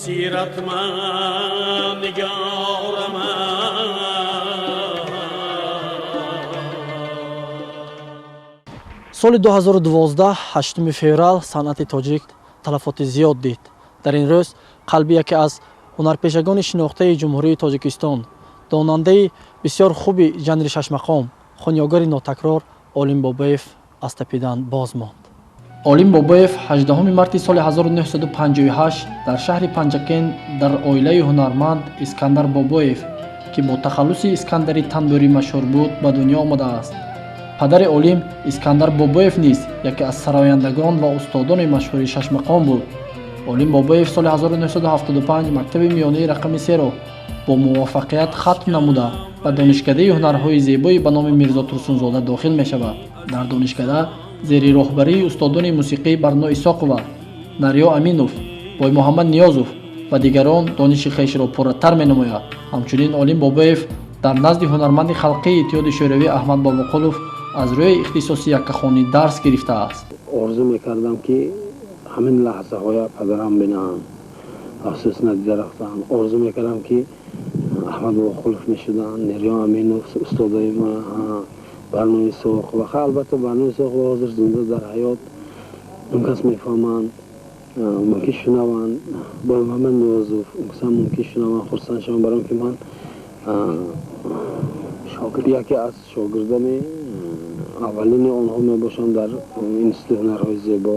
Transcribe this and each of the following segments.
سیرت من نگار من. соли 2012 8 феврал санъати тоҷик талафоти зиёд дид. дар ин рӯз қалби яке аз ҳунарпешагони шинохтаи ҷумҳурии Тоҷикистон, донандаи бисёр хуби ҷанри шашмақом, хунёгари нотакрор Олим Бобоев аз тапидан боз монд. Олим Бобоев 18 марти соли 1958 дар шаҳри Панҷакен дар оилаи ҳунарманд Искандар Бобоев, ки бо тахаллуси Искандари танбурӣ машҳур буд, ба дунё омадааст. падари Олим Искандар Бобоев низ яке аз сарояндагон ва устодони машҳури шашмақом буд. Олим Бобоев соли 1975 мактаби миёнаи рақами 3-ро бо муваффақият хатм намуда ба донишкадаи ҳунарҳои зебои ба номи Мирзо Турсунзода дохил мешавад. дар донишкада зери роҳбарии устодони мусиқӣ Барно Исоқова, Нариё Аминов, Бой Муҳаммад Ниёзов ва дигарон дониши хешро пурратар менамояд. ҳамчунин Олим Бобоев дар назди ҳунарманди халқии Иттиҳоди шӯравӣ Аҳмад Бобоқулов аз рӯи ихтисоси якахонӣ дарс гирифтааст. орзу мекардам ки ҳамин лаҳзаҳоя падарам бинам, афсӯс надида рафтам. орзу мекардам ки Аҳмад Бобоқулов мешуданд, Нариё Аминов устодаи ма, Барно Исоқова. албатта Барно Исоқова ҳозир зинда дар ҳаёт, он кас мефаҳманд, мумкин шунаванд. Бой Муҳаммад Ниёзов он мумкин шунаванд, хурсанд шаванд баром ки ман яке аз шогирдони аввалини онҳо мебошам дар институти ҳунарҳои зебо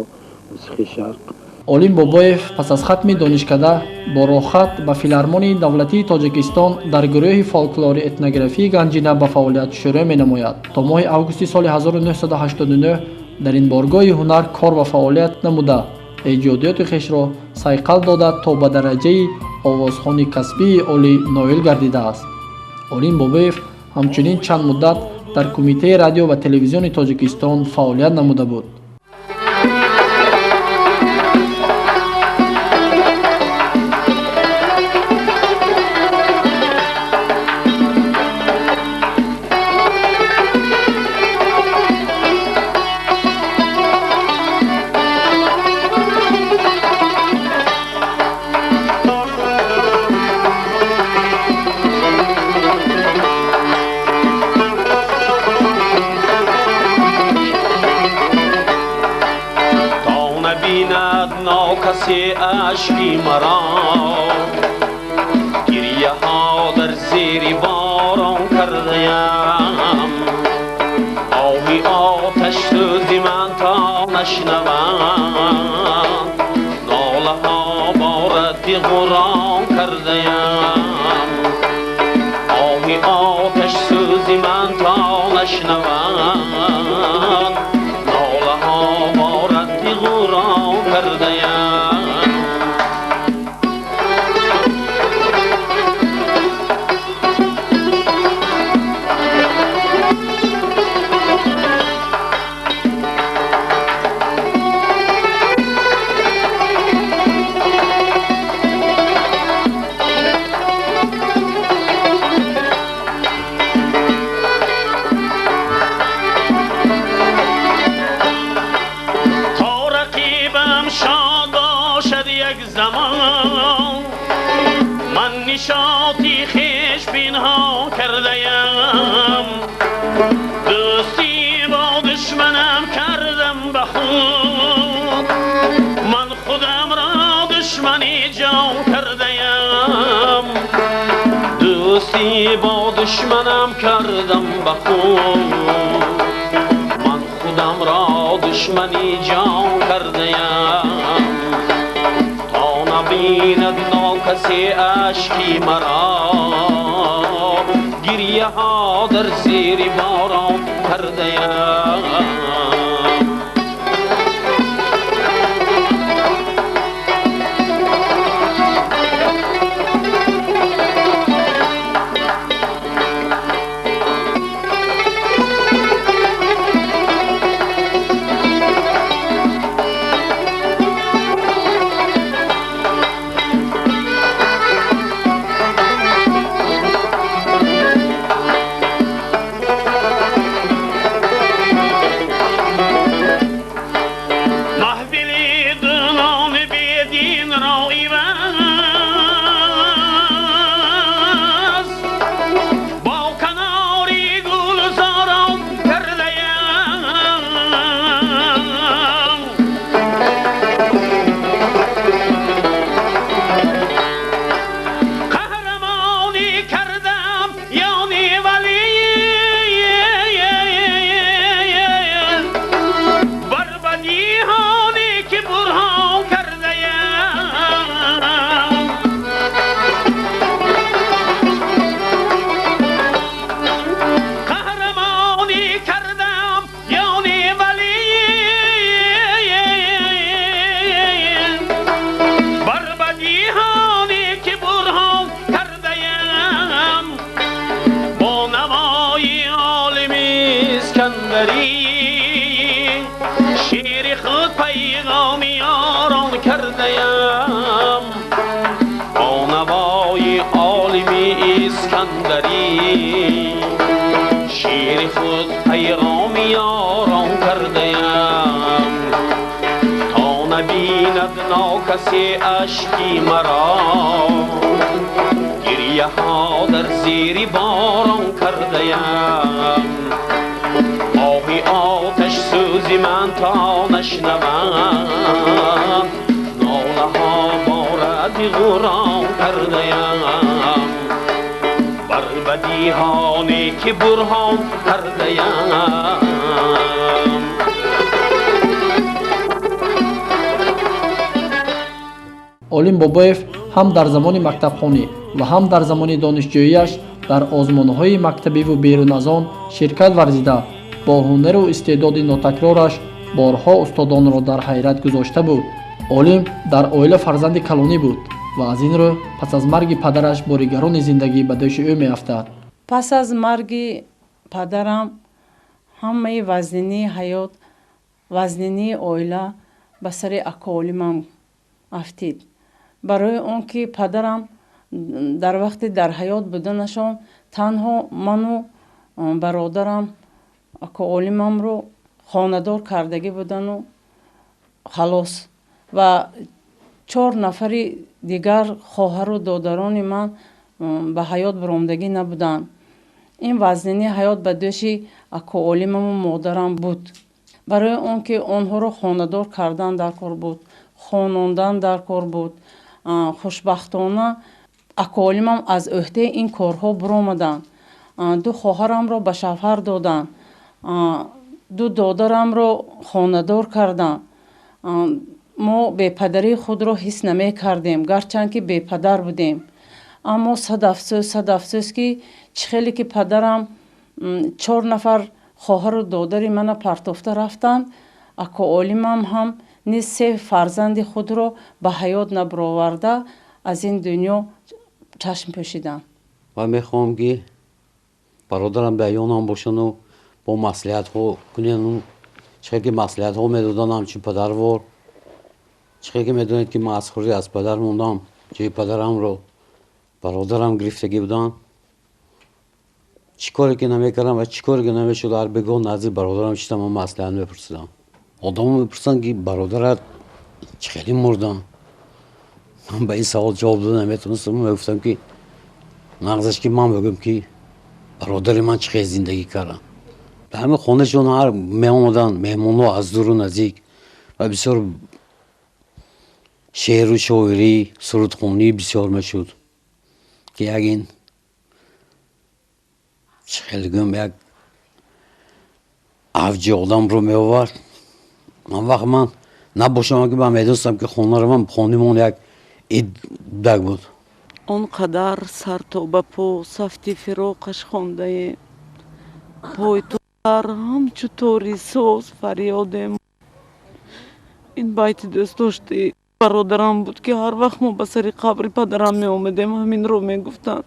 мусиқии шарқ. Олим Бобоев пас аз хатми донишкада бо рохат ба филармонии давлатии Тоҷикистон дар гурӯҳи фолклори этнографии Ганҷина ба фаъолият шурӯъ менамояд. то моҳи августи соли 1989 дар ин боргоҳи ҳунар кор ва фаъолият намуда, эҷодиёти хешро сайқал дода то ба дараҷаи овозхони касбии олӣ ноил гардидааст. Олим Бобоев ҳамчунин чанд муддат дар Кумитаи радио ва телевизиони Тоҷикистон фаъолият намуда буд. کسی اشکی مرا گریه ها در زیر باران کردیم، آهی آتش سوزی من تا نشنوم، ناله ها بارتی غرام کردیم، آهی آتش سوزی من تا نشنوم، ناله ها بارتی غرام کردیم. نشاطی خیش بینها کردیم، دوستی با دشمنم کردم به خود، من خودم را دشمنی جان کردیم، دوستی با دشمنم کردم به خود، من خودم را دشمنی جان کردیم. تا نبیند کسی اشکی مرا گریه ها در زیر باران کردیم. اسکندری شیر خود پیغام یاران کردیم با نوای عالمی اسکندری شیر خود پیغام یاران کردیم تا نبیند ناکسی اشکی مرا گریه ها در زیر باران کردیم آهی آتش سوزی من تا نشنوم ناله ها بارد غرام کردیم بر بدی ها نیکی برهان کردیم олим бобоев ҳам дар замони мактабхонӣ ва ҳам дар замони донишҷӯияш дар озмунҳои мактабиву берун аз он ширкат варзида бо ҳунару истеъдоди нотакрораш борҳо устодонро дар ҳайрат гузошта буд. олим дар оила фарзанди калонӣ буд ва аз ин рӯ пас аз марги падараш боригарони зиндагӣ ба дӯши ӯ меафтад. пас аз марги падарам ҳамаи вазнинии ҳаёт вазнинии оила ба сари ака олимам афтид. барои он ки падарам дар вақти дар ҳаёт буданашон танҳо ману бародарам ака олимамро хонадор кардагӣ будану халос ва 4 нафари дигар хоҳару додарони ман ба ҳаёт биромдагӣ набуданд. ин вазнини ҳаёт ба дӯши ака олимаму модарам буд. барои он ки онҳоро хонадор кардан дар кор буд, хонондан дар кор буд. хушбахтона ака олимам аз ӯҳдаи ин корҳо биромаданд. 2 хоҳарамро ба шавҳар доданд, 2 додарамро хонадор карданд. мо бепадарии худро ҳис намекардем, гарчанд ки бепадар будем. аммо сад афсӯс ки чӣ хеле ки падарам 4 нафар хоҳару додари мана партофта рафтанд, ака олимам ҳам низ 3 фарзанди худро ба ҳаёт набироварда аз ин дунё чашм пӯшиданд. ва мехоҳам ки бародарам баёнам бошану бо маслиҳатҳо кунену чӣ хеле ки маслиҳатҳо медоданд ҳамчун падарвор чӣ хеле ки медонед ки ман аз хурдӣ аз падар мондам ҷои падарамро бародарам гирифтагӣ буданд. чӣ коре ки намекардам ва чӣ коре ки намешуд ҳар бегоҳ назди бародарам шидам ман маслиҳат мепурсидам. одамон мепурсанд ки бародарат чӣ хеле мурдам. ман ба ин савол ҷавоб дода наметонистам. мегуфтам ки нағзаш ки ман бигӯям ки бародари ман чӣ хеле зиндагӣ кардам. дар ҳамин хонашон ҳар меомаданд меҳмонҳо аз дуру наздик ва бисёр шеъру шоирӣ сурудхонӣ бисёр мешуд ки як ин чӣ хеле гӯям як авҷи одамро меовард. ан вақт ман набошам ки ман медонистам ки хонара ман хонимон як ид будак буд. он қадар сар то ба по сафти фироқаш хондаем пой то сар ҳамчу тори соз фарёдем. ин байти дӯстдошти бародарам буд ки ҳар вақт мо ба сари қабри падарам меомадем ҳаминро мегуфтанд.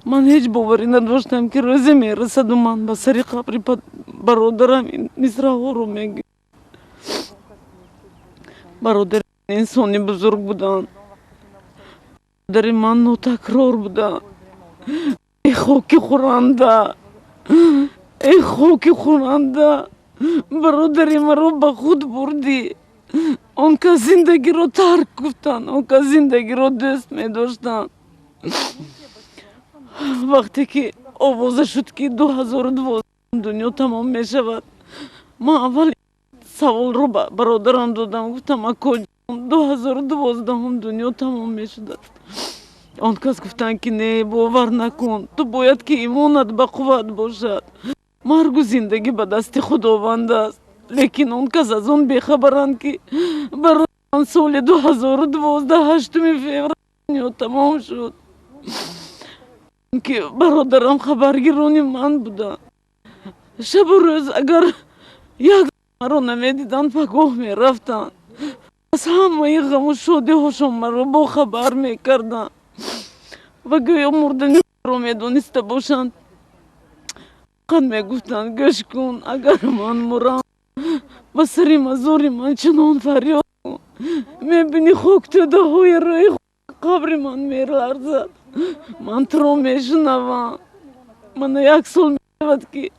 ман ҳеҷ боварӣ надоштам ки рӯзе мерасаду ман ба сари қабри бародарам ин мисраҳоро мегӯям. бародари ман инсони бузург буданд. бародари ман нотакрор буданд. эй хоки хӯранда, эй хоки хӯранда, бародари маро ба худ бурдӣ. он кас зиндагиро тарк гуфтанд, он кас зиндагиро дӯст медоштанд. вақте ки овоза шуд ки 2012 дунё тамом мешавад, ман аввал саволро ба бародарам додам. гуфтам акоҷон 2012 дунё тамом мешудад. он кас гуфтанд ки не, бовар накун, ту бояд ки имонат ба қувват бошад. маргу зиндагӣ ба дасти худованд аст. лекин он кас аз он бехабаранд ки бародарам соли 2012 8 феврал дунё тамом шуд. ки бародарам хабаргирони ман буданд. шабу рӯз агар як маро намедиданд ба гоҳ мерафтанд. аз ҳамаи ғаму шодиҳошон маро бохабар мекарданд ва гӯё мурдани маро медониста бошанд. فقط میگفتن گوش کن اگر من مرم با سری مزوری من چنان فریاد کن میبینی خوک تو دهوی روی قبر من میلرزد من تو میشنوم من یک سال میشود که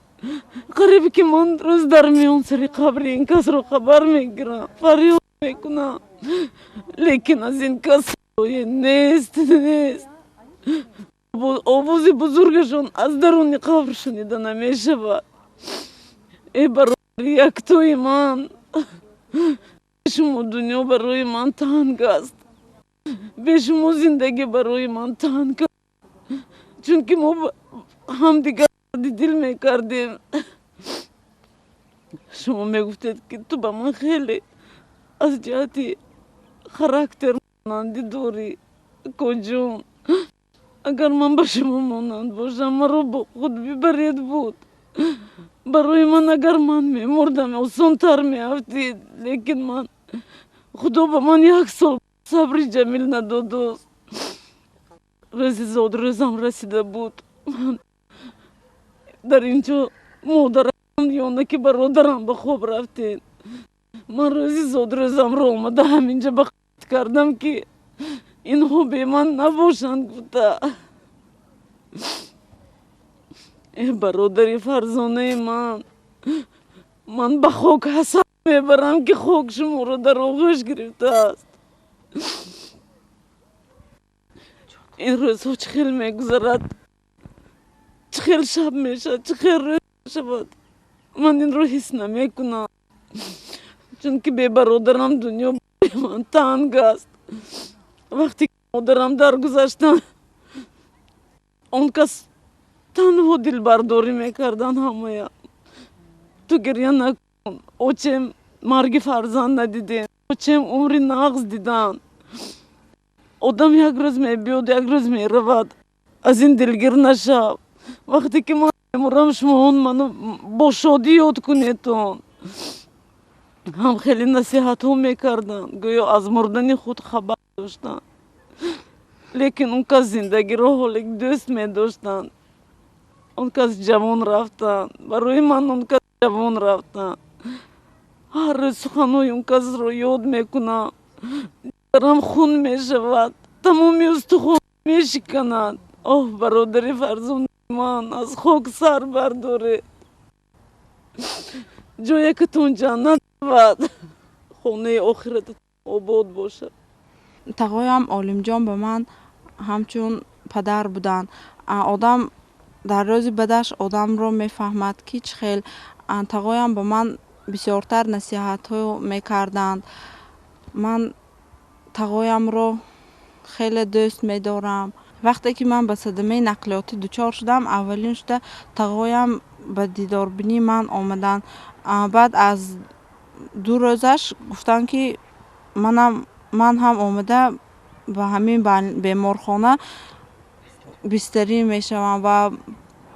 قریبی که من روز در میون سری قبر این کس رو خبر میگیرم فریاد میکنم لیکن از این کس روی نیست آواز بزرگشون از درون قبر شنیده نمیشود ای برای یک توی من شما دنیا برای من تنگ است به شما زندگی برای من تنگ است چون که ما هم دیگر دل میکردیم شما میگفتید که تو با من خیلی از جهتی خراکتر مانندی دوری کجون اگر من با شما مانند باشم مرا با خود ببرید بود برای من اگر من میمردم آسان تر میافتید لیکن من خدا به من یک سال صبر جمیل نداد روزی زود روزم رسیده بود من در اینجا مادرم یا که برادرم به خواب رفتین من روزی زود روزم رو آمده همینجا بخواد کردم که اینها به من نباشند گفته ای برادری فرزانه من به خاک حساب میبرم که خاک شما رو در آغوش گرفته است این روزها چه خیلی میگذرد چه خیلی شب میشه چه خیلی روز شود من این رو حس نمیکنم چون که به برادرم دنیا من تنگ است وقتی که مادرم درگذشتن اون کس تنها دل برداری میکردن همه تو گریه نکن اوچم مرگ فرزند ندیدین اوچم عمری نقص دیدن آدم یک روز میبیاد یک روز میرود از این دلگیر نشو وقتی که من میمرم شما اون منو با شادی یاد کنیتون هم خیلی نصیحت هم میکردن گویا از مردن خود خبر داشتن لیکن اون کس زندگی رو حالی دوست میداشتن اون کس جوان رفتن برای من اون کس جوان رفتن هر روز سخنوی اون کس رو یاد میکنم درم خون میشود تمامی استخوان میشکند اوه برادری فرزند من از خاک سر برداره جایی که تون جنت بود خونه آخرت آباد باشه تقایم عالم جان به من همچون پدر بودن آدم در روز بدش آدم رو میفهمد که چه خیل تقایم به من بسیارتر نصیحت ها میکردند من تقایم رو خیلی دوست میدارم وقتی که من به صدمه نقلیاتی دچار شدم اولین شده تقایم به دیداربینی من آمدن بعد از 2 روزش گفتن که من هم آمده به همین بیمارخانه بستری میشوم و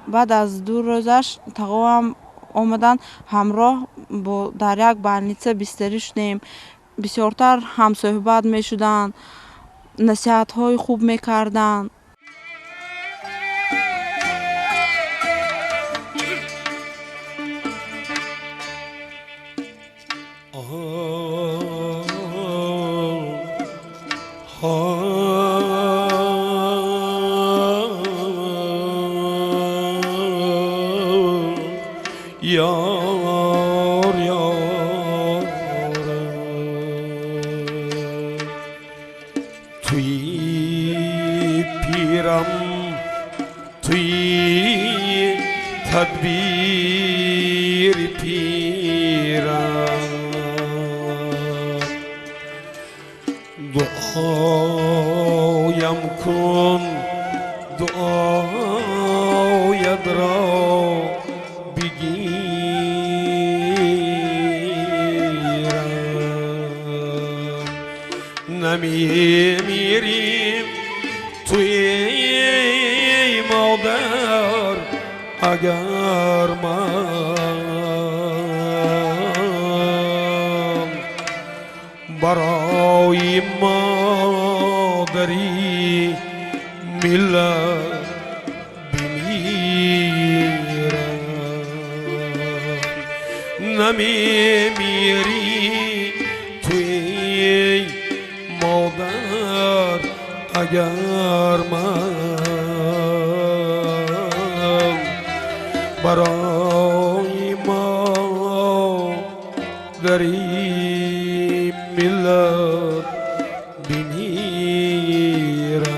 بعد از 2 روزش تقایم آمدن همراه با در یک بالنیسه بستری شدیم بسیارتر هم صحبت می شدن نصیحت های خوب می کردن یار یار توی پیرم توی تدبیر پیرم دعایم کن دعایت را نمیمیریم توی مادر اگر من برای مادری ملت بمیرم همه میری توی مادر اگر من برای ما داری ملت بمیرم.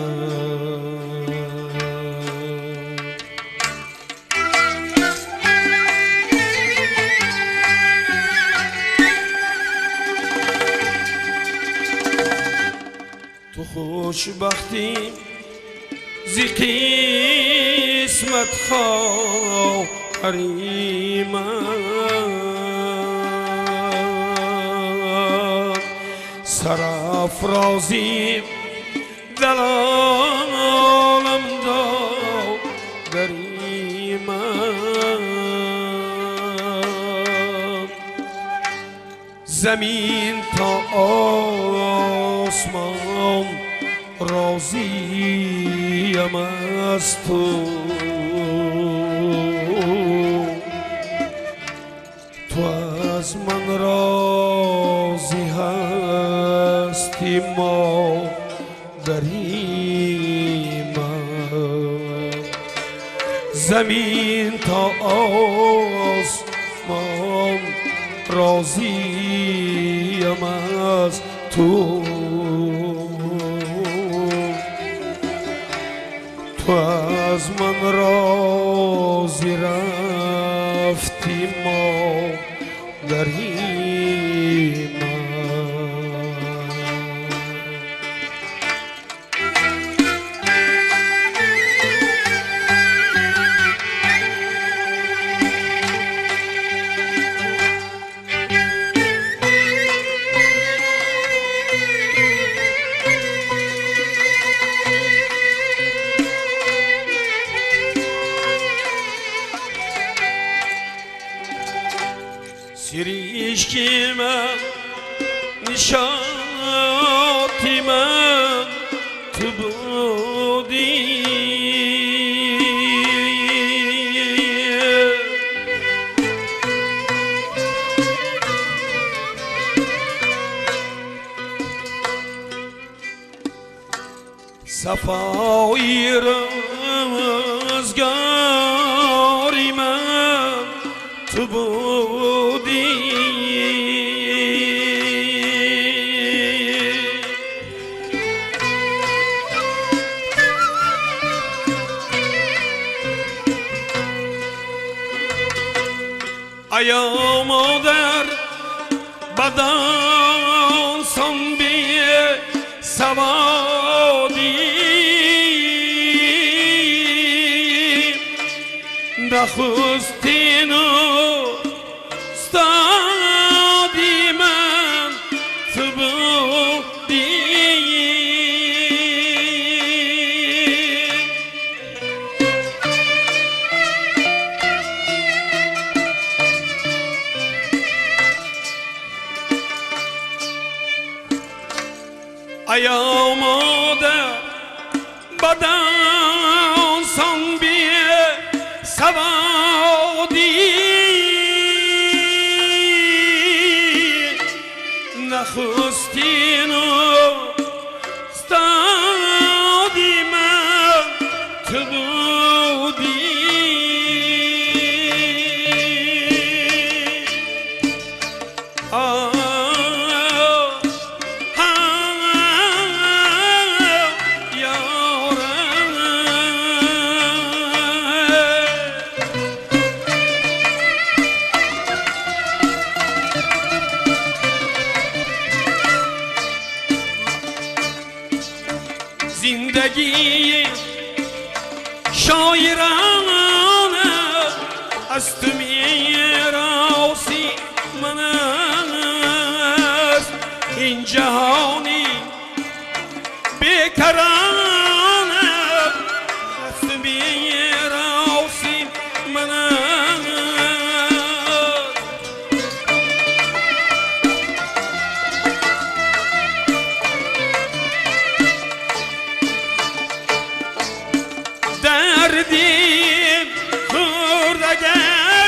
تو خوشبختی زی قسمت خواهری من سرافرازی دلالم داری من زمین تا آسمان راضیم از تو تو از من راضی هستی ما داری من زمین تا آسمان راضیم از تو تو از من راضی رفتی ما داری من. سریشکی من نشاطی من تو بودی صفای رزگاری من تو بودی ایا مادر بدان سنبی سوادی نخستین استادی من تو بودی ایا مادر بدان سنبی سوادی نخستین استادی من تو بودی زندگی شاعرانه از تو میراثی من است این جهانی بیکرانه از تو میراثی من است دردی خورد اگر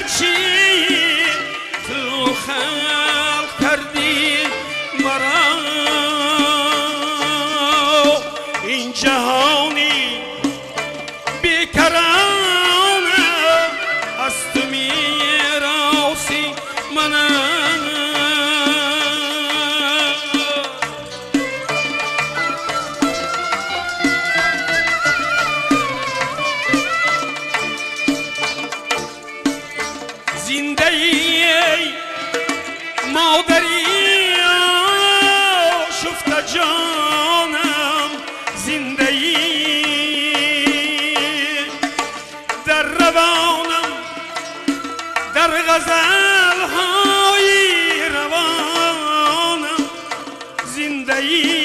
روانم در غزل های روانم زندگی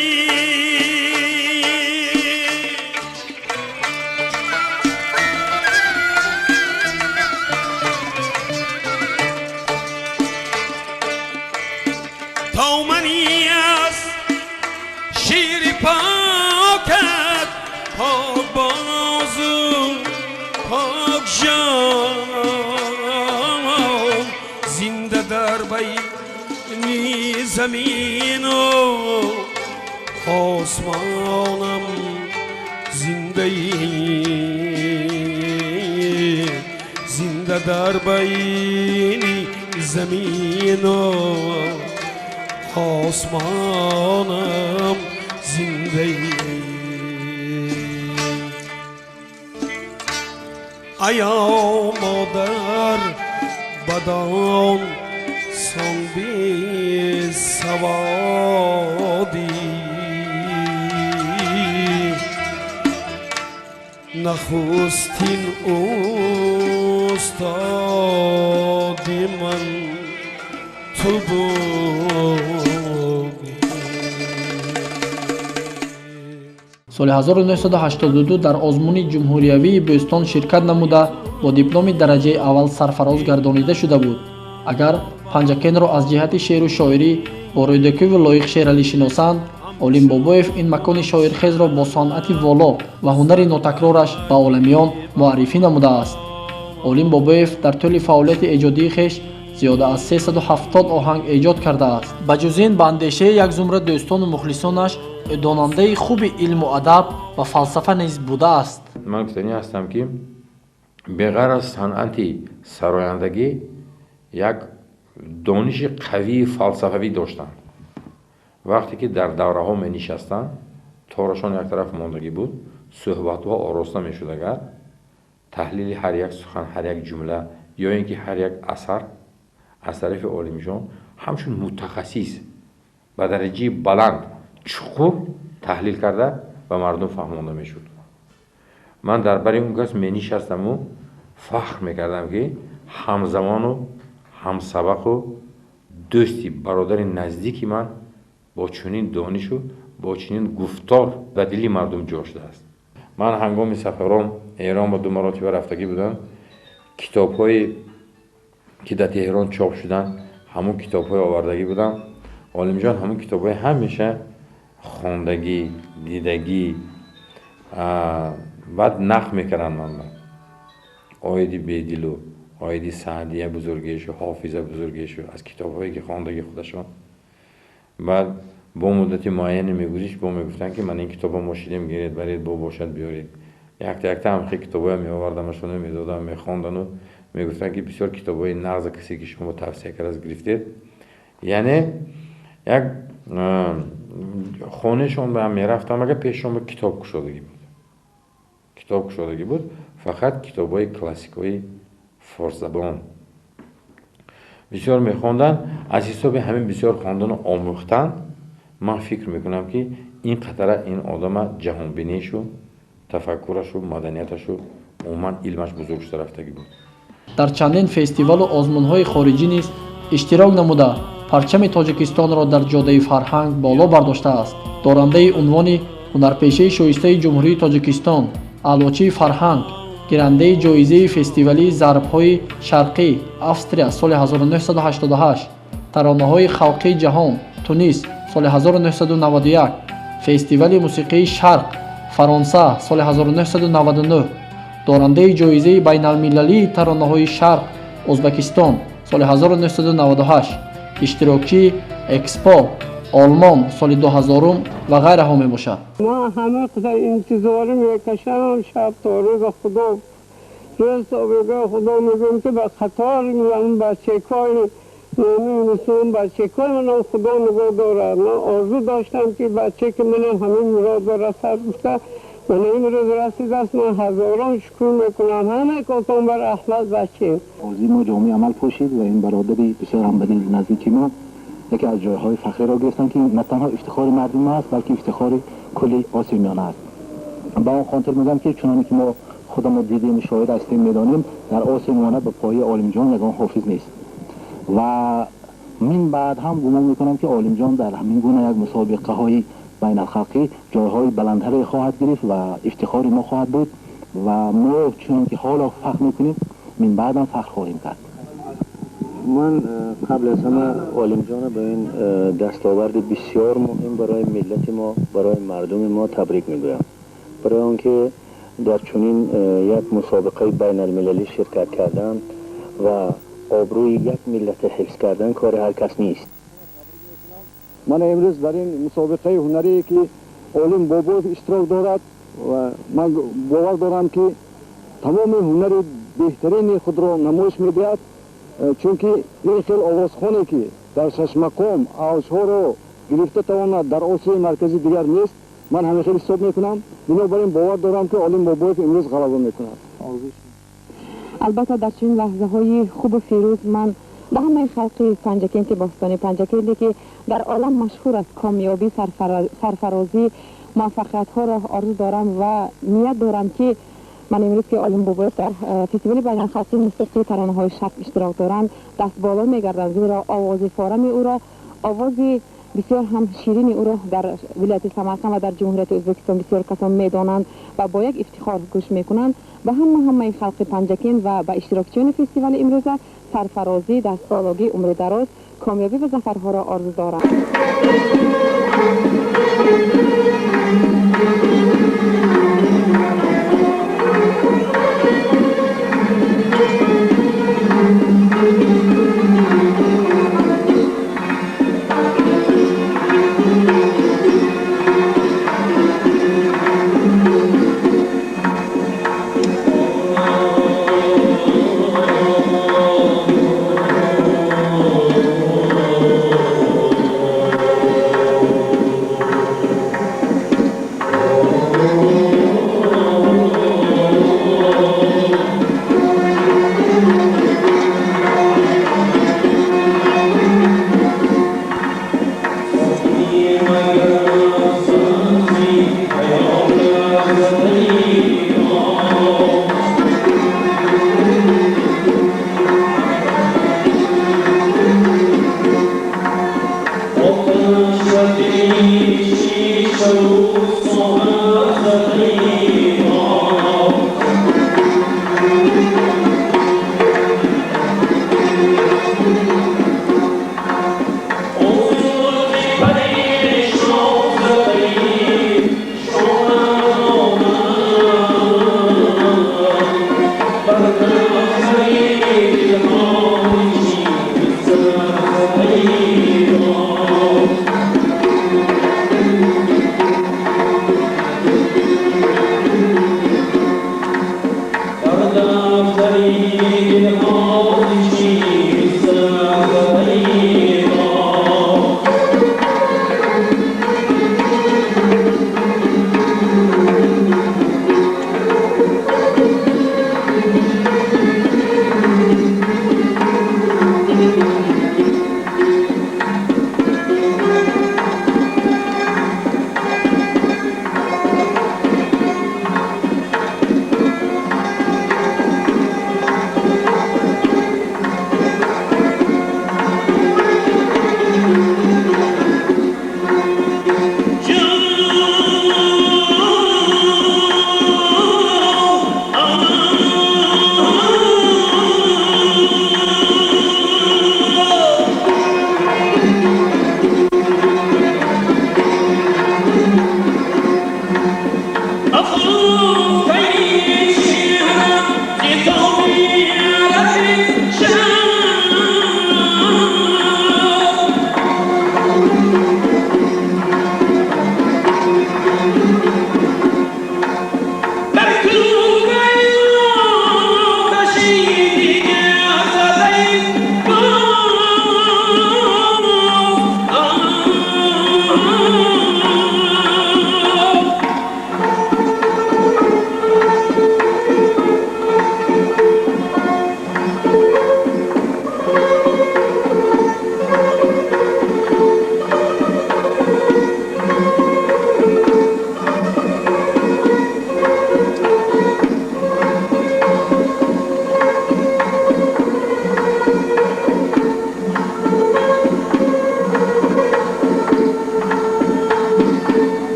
تا منی از شیر پاکت پاک بازو پاک جان زنده در بین زمین و آسمانم زنده زنده در بین زمین و آسمانم زنده ایا مادر بدان سان بی سوادی نخستین استادی من تو بودی. соли 1982 дар озмуни ҷумҳуриявии бӯстон ширкат намуда бо дипломи дараҷаи аввал сарфароз гардонида шуда буд. агар панҷакенро аз ҷиҳати шеъру шоирӣ бо рӯйдакӯву лоиқ шералӣ шиносанд, олим бобоев ин макони шоирхезро бо санъати воло ва ҳунари нотакрораш ба оламиён муаррифӣ намудааст. олим бобоев дар тӯли фаъолияти эҷодии хеш зиёда аз 370 оҳанг эҷод кардааст. ба ҷуз ин ба андешаи як зумра дӯстону мухлисонаш донандаи хуби илму адаб ва фалсафа низ будааст. ман гуфтанӣ ҳастам ки беғайр аз санъати сарояндагӣ як дониши қавии фалсафавӣ доштанд. вақте ки дар давраҳо менишастанд, торашон як тараф мондагӣ буд, суҳбатҳо ороста мешуд. агар таҳлили ҳар як сухан, ҳар як ҷумла ё ин ки ҳар як асар аз тарафи олимҷон ҳамчун мутахассис ба дараҷаи баланд чуқур таҳлил карда ба мардум фаҳмонда мешуд. ман дар бари он кас менишастаму фахр мекардам ки ҳамзамону ҳамсабақу дӯсти бародари наздики ман бо чунин донишу бо чунин гуфтор ба дили мардум ҷо шудааст. ман ҳангоми сафаром эрон ба 2 маротиба рафтагӣ будам. китобҳое ки дар теҳрон чоп шуданд ҳамун китобҳое овардагӣ будам. олимҷон ҳамун китобҳое ҳамеша хондагӣ, дидагӣ, баъд нақл мекарданд манба. оиди бедилу, оиди саъдия бузургешу, ҳофиза бузургешу аз китобҳое ки хондагӣ худашон. баъд бо муддати муайяне мегузишт, бо мегуфтанд ки ман ин китобро мо шидем, гиред баред, бо бошад биёред. якта ҳамхи китобҳое меовардам, шуно медодам, мехондану мегуфтанд ки бисёр китобҳои нағза касе ки шумо тавсия карда гирифтед. яъне як хонешон ба ҳам мерафтам, агар пешшон ба китоб кушодагӣ буд. китоб кушодагӣ буд, фақат китобҳои классикои форсзабон бисёр мехонданд. аз ҳисоби ҳамин бисёр хондану омӯхтан, ман фикр мекунам ки ин қатара ин одама ҷаҳонбинишу, тафаккурашу, маданияташу, умуман илмаш бузург шуда рафтагӣ буд. дар чандин фестивалу озмунҳои хориҷӣ низ иштирок намуда парчами тоҷикистонро дар ҷодаи фарҳанг боло бардоштааст. дорандаи унвони ҳунарпешаи шоистаи ҷумҳурии тоҷикистон, аълочии фарҳанг, гирандаи ҷоизаи фестивалии зарбҳои шарқӣ австрия соли 1988, таронаҳои халқии ҷаҳон Тунис соли 1991, фестивали мусиқии шарқ фаронса соли 1999, дорандаи ҷоизаи байналмилалии таронаҳои шарқ ӯзбекистон соли 1998, иштирокчии экспо олмон соли 2000 ва ғайраҳо мебошад. ما همه خدا انتظار میکشم شب تا روز خدا روز تا بگاه خدا میگم که به خطار من بچه کار نمی‌رسم بچه کار من خدا نگاه داره. من آرزو داشتم که بچه که من همین مراد برسد بوده من این روز رسید است. من هزاران شکر میکنم همه کاتون بر احمد بچه عظیم و جامعه عمل پوشید و این برادری بسیار هم بدیل نزدیکی ما یکی از جایهای فخری را گرفتن که نه تنها افتخار مردم است بلکه افتخار کل آسیمیان است. با اون خاطر میگم که چنانه که ما خودمون دیدیم شاهد هستیم میدانیم در آسمانه به پای عالم جان یگان حافظ نیست و من بعد هم گمان میکنم که عالم جان در همین گونه یک مسابقه های بین الخلقی جایهای بلندتری خواهد گرفت و افتخاری ما خواهد بود و ما چون که حالا فخر میکنیم من بعد هم فخر خواهیم کرد. من قبل از همه عالم جان به این دستاورد بسیار مهم برای ملت ما، برای مردم ما تبریک میگویم، برای آنکه در چنین یک مسابقه بین المللی شرکت کردن و آبروی یک ملت حفظ کردن کار هر کس نیست. من امروز در این مسابقه هنری که عالم بابویف اشتراک دارد و من باور دارم که تمام هنر بهترین خود را نمایش میدهد، چون که این خیلی آوازخوانی که در شش مقام اوجها را گرفته تواند در آسیای مرکزی دیگر نیست. من همه خیلی حساب میکنم، بنابراین باور دارم که عالم بابویف امروز غلبه میکند. البته در چنین لحظه های خوب و فیروز من به همه خلق پنجکینت باستانی پنجکینتی که در عالم مشهور است کامیابی، سرفرازی، موفقیت ها را آرزو دارم و نیت دارم که من امروز که عالم بابویف در فستیوال بین الخلقی موسیقی ترانه های شرق اشتراک دارند دست بالا میگردم، زیرا آواز فارم او را، آواز بسیار هم شیرین او را در ولایت سمرقند و در جمهوریت ازبکستان بسیار کسان میدانند و با یک افتخار گوش میکنند. به همه خلق پنجکین و به اشتراکچیان فستیوال امروزه سرفرازی، دستسالگی، عمر دراز، کامیابی و ظفرها را آرزو دارم.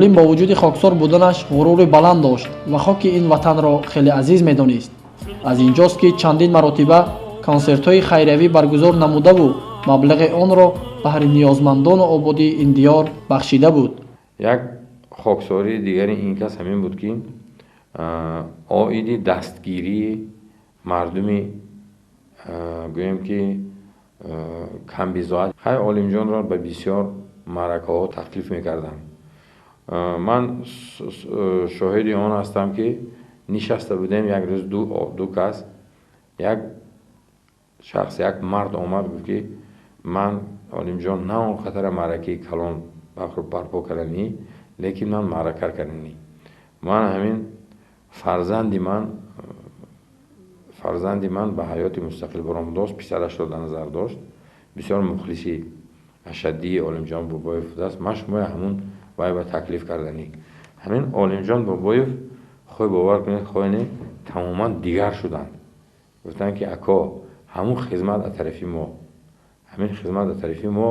олим бо вуҷуди хоксор буданаш ғурури баланд дошт ва хоки ин ватанро хеле азиз медонист. аз инҷост ки чандин маротиба консертҳои хайриявӣ баргузор намудаву маблағи онро баҳри ниёзмандону ободии ин диёр бахшида буд. як хоксори дигари ин кас ҳамин буд ки оиди дастгирии мардуми гӯем ки камбизоат ҳай олимҷонро ба бисёр маъракаҳо таклиф мекарданд. ман шоҳиди он ҳастам ки нишаста будем як рӯз ду кас як шахс як мард омад гуфт ки ман олимҷон на он хатара маъракаи калон барпо карданӣ лекин ман маъракар карданӣ ман ҳамин фарзанди ман ба ҳаёти мустақил баромадост писарашро дар назар дошт бисёр мухлиси ашаддии олимҷон бобоев будааст ман шумои ҳамун вай ба таклиф карданӣ ҳамин олимҷон бобоев хӯй бовар кунед хоне тамоман дигар шуданд гуфтанд ки ако ҳамун хизмат аз тарафи мо ҳамин хизмат аз тарафи мо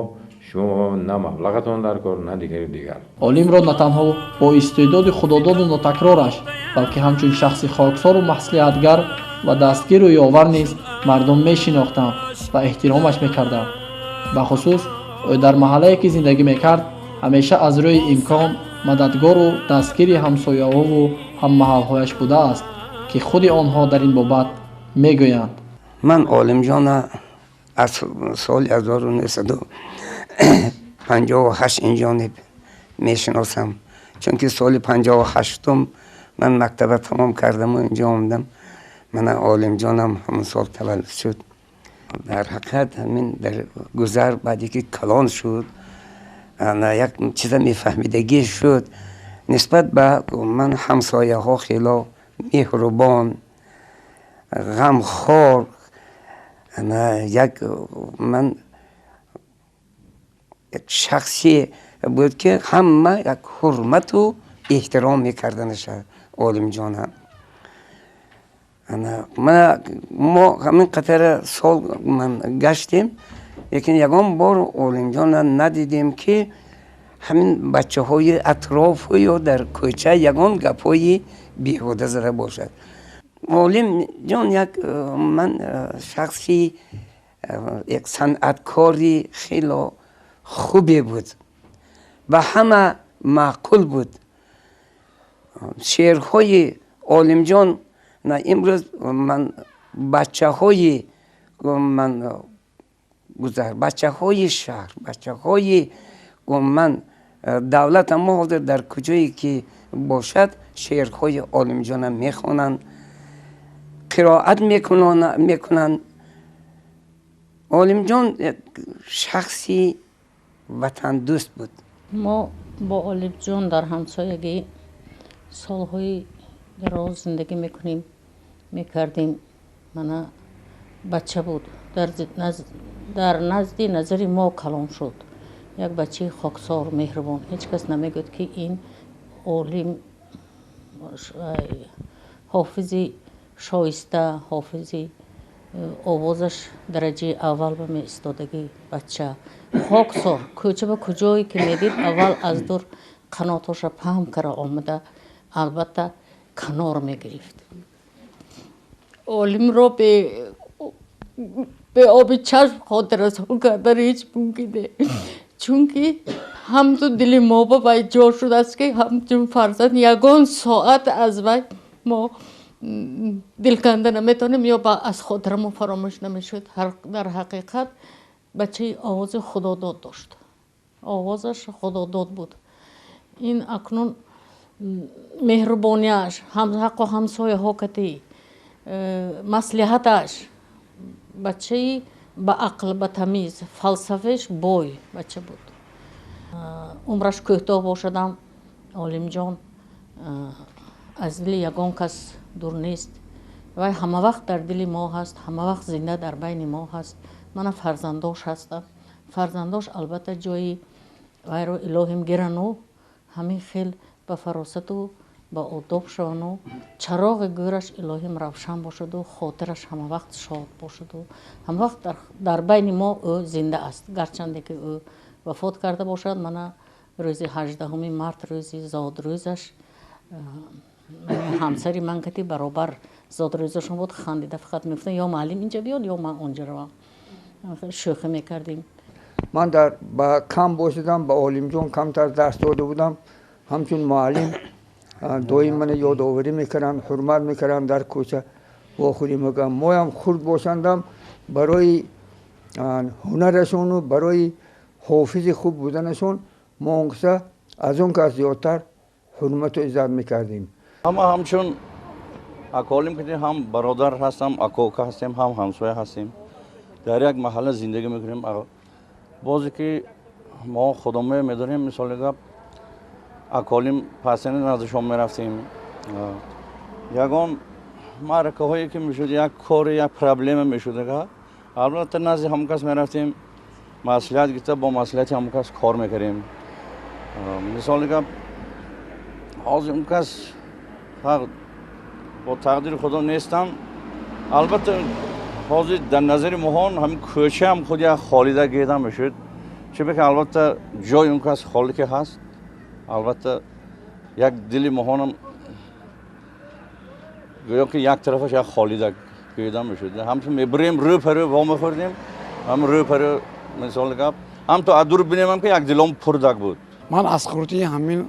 шумо на маблағатон дар кор на дигар олимро на танҳо бо истеъдоди худододу нотакрораш балки ҳамчун шахси хоксору маслиҳатгар ва дастгиру ёвар низ мардум мешинохтанд ва эҳтиромаш мекарданд. бахусус ӯ дар маҳаллае ки зиндагӣ мекард ҳамеша аз рӯи имкон мададгору дастгири ҳамсояву ҳаммаҳалҳояш будааст ки худи онҳо дар ин бобат мегӯянд. ман олимҷона аз соли 1958 инҷониб мешиносам чунки соли 58 ман мактаба тамом кардаму инҷо омдам мана олимҷонам ҳамон сол таваллуд шуд. дар ҳақиқат ҳамин дар гузар баъде ки калон шуд як чиза мефаҳмидагӣ шуд нисбат ба ман ҳамсояҳо хело меҳрубон ғамхор ман як шахсе буд ки ҳама як ҳурмату эҳтиром мекарданаш олимҷона. мо ҳамин қадара сол гаштем лекин ягон бор олимҷона надидем ки ҳамин бачаҳои атрофу ё дар кӯча ягон гапҳои беҳуда зада бошад. олимҷон ман шахси як санъаткори хело хубе буд ва ҳама маъқул буд. шеърҳои олимҷон имрӯз ман бачаҳои гузар бачаҳои шаҳр бачаҳои ман давлат ама ҳозир дар куҷое ки бошад шеърҳои олимҷона мехонанд қироат мекунанд. олимҷон шахси ватандӯст буд. мо бо олимҷон дар ҳамсоягӣ солҳои дароз зиндагӣ мекардем. мана бача буд дар назди назари мо калон шуд. як бачаи хоксор меҳрубон ҳеҷ кас намегӯяд ки ин олим ҳофизи шоиста ҳофизи овозаш дараҷаи аввал ба меистодагӣ бача хоксор кӯча ба куҷое ки медид аввал аз дур қаноташа паҳм кара омада албатта канор мегирифт. олимро бе оби чашм хотиррасон кардан ҳеҷ мумкин не чунки ҳамту дили мо ба вай ҷо шудааст ки ҳамчун фарзанд ягон соат аз вай мо дилканда наметонем ё аз хотирамо фаромӯш намешуд. дар ҳақиқат бачаи овози худодод дошт. овозаш худодод буд. ин акнун меҳрубонияш ҳаққу ҳамсояҳо катӣ маслиҳаташ бачаи با عقل با تمیز فلسفهش بوی بچه بود عمرش کوتاه باشدم عالم جان از دل یگان کس دور نیست و همه وقت در دل ما هست همه وقت زنده در بین ما هست من فرزنداش هستم فرزنداش البته جایی وای رو الهیم گیرنو همین خیل با فراست و با ادب شانو چراغ گورش الهیم روشن باشد و خاطرش همه وقت شاد باشد و همه وقت در بین ما او زنده است گرچنده که او وفات کرده باشد من روز 18 مارت روز زاد روزش همسری من که برابر زاد روزشون بود خندیده فقط میگفتن یا معلم اینجا بیاد یا من اونجا روم شوخی میکردیم من در با کم باشدم با عالم جان کمتر درس داده بودم همچون معلم دویم من یادآوری میکردن حرمت میکردن در کوچه با خودی میگم ما هم خرد باشندم برای هنرشون و برای حافظ خوب بودنشون ما از اون که زیادتر حرمت و عزت میکردیم اما همچون اکالیم که هم برادر هستم اکوکا هستیم هم همسایه هستیم در یک محله زندگی میکنیم بازی که ما خودمون میدونیم مثال اکالیم پسنه نزدشون میرفتیم یگان معرکه هایی که میشد یک کار یک پرابلم میشد که البته نزد همکس میرفتیم مسئولیت گرفته با مسئولیت همکس کار میکردیم مثال که از همکس با تقدیر خدا نیستم البته حاضر در نظر مهان همین کوچه هم خود یک خالیده گیدم میشد چه بکن البته جای اون کس خالی که هست البته یک دلی مهانم گویا که یک طرفش یک خالیده گیدم میشد همچون میبریم رو پرو وام خوردیم هم رو پرو مثال گپ هم تو ادور بینیم که یک دلم پردک بود من از خورتی همین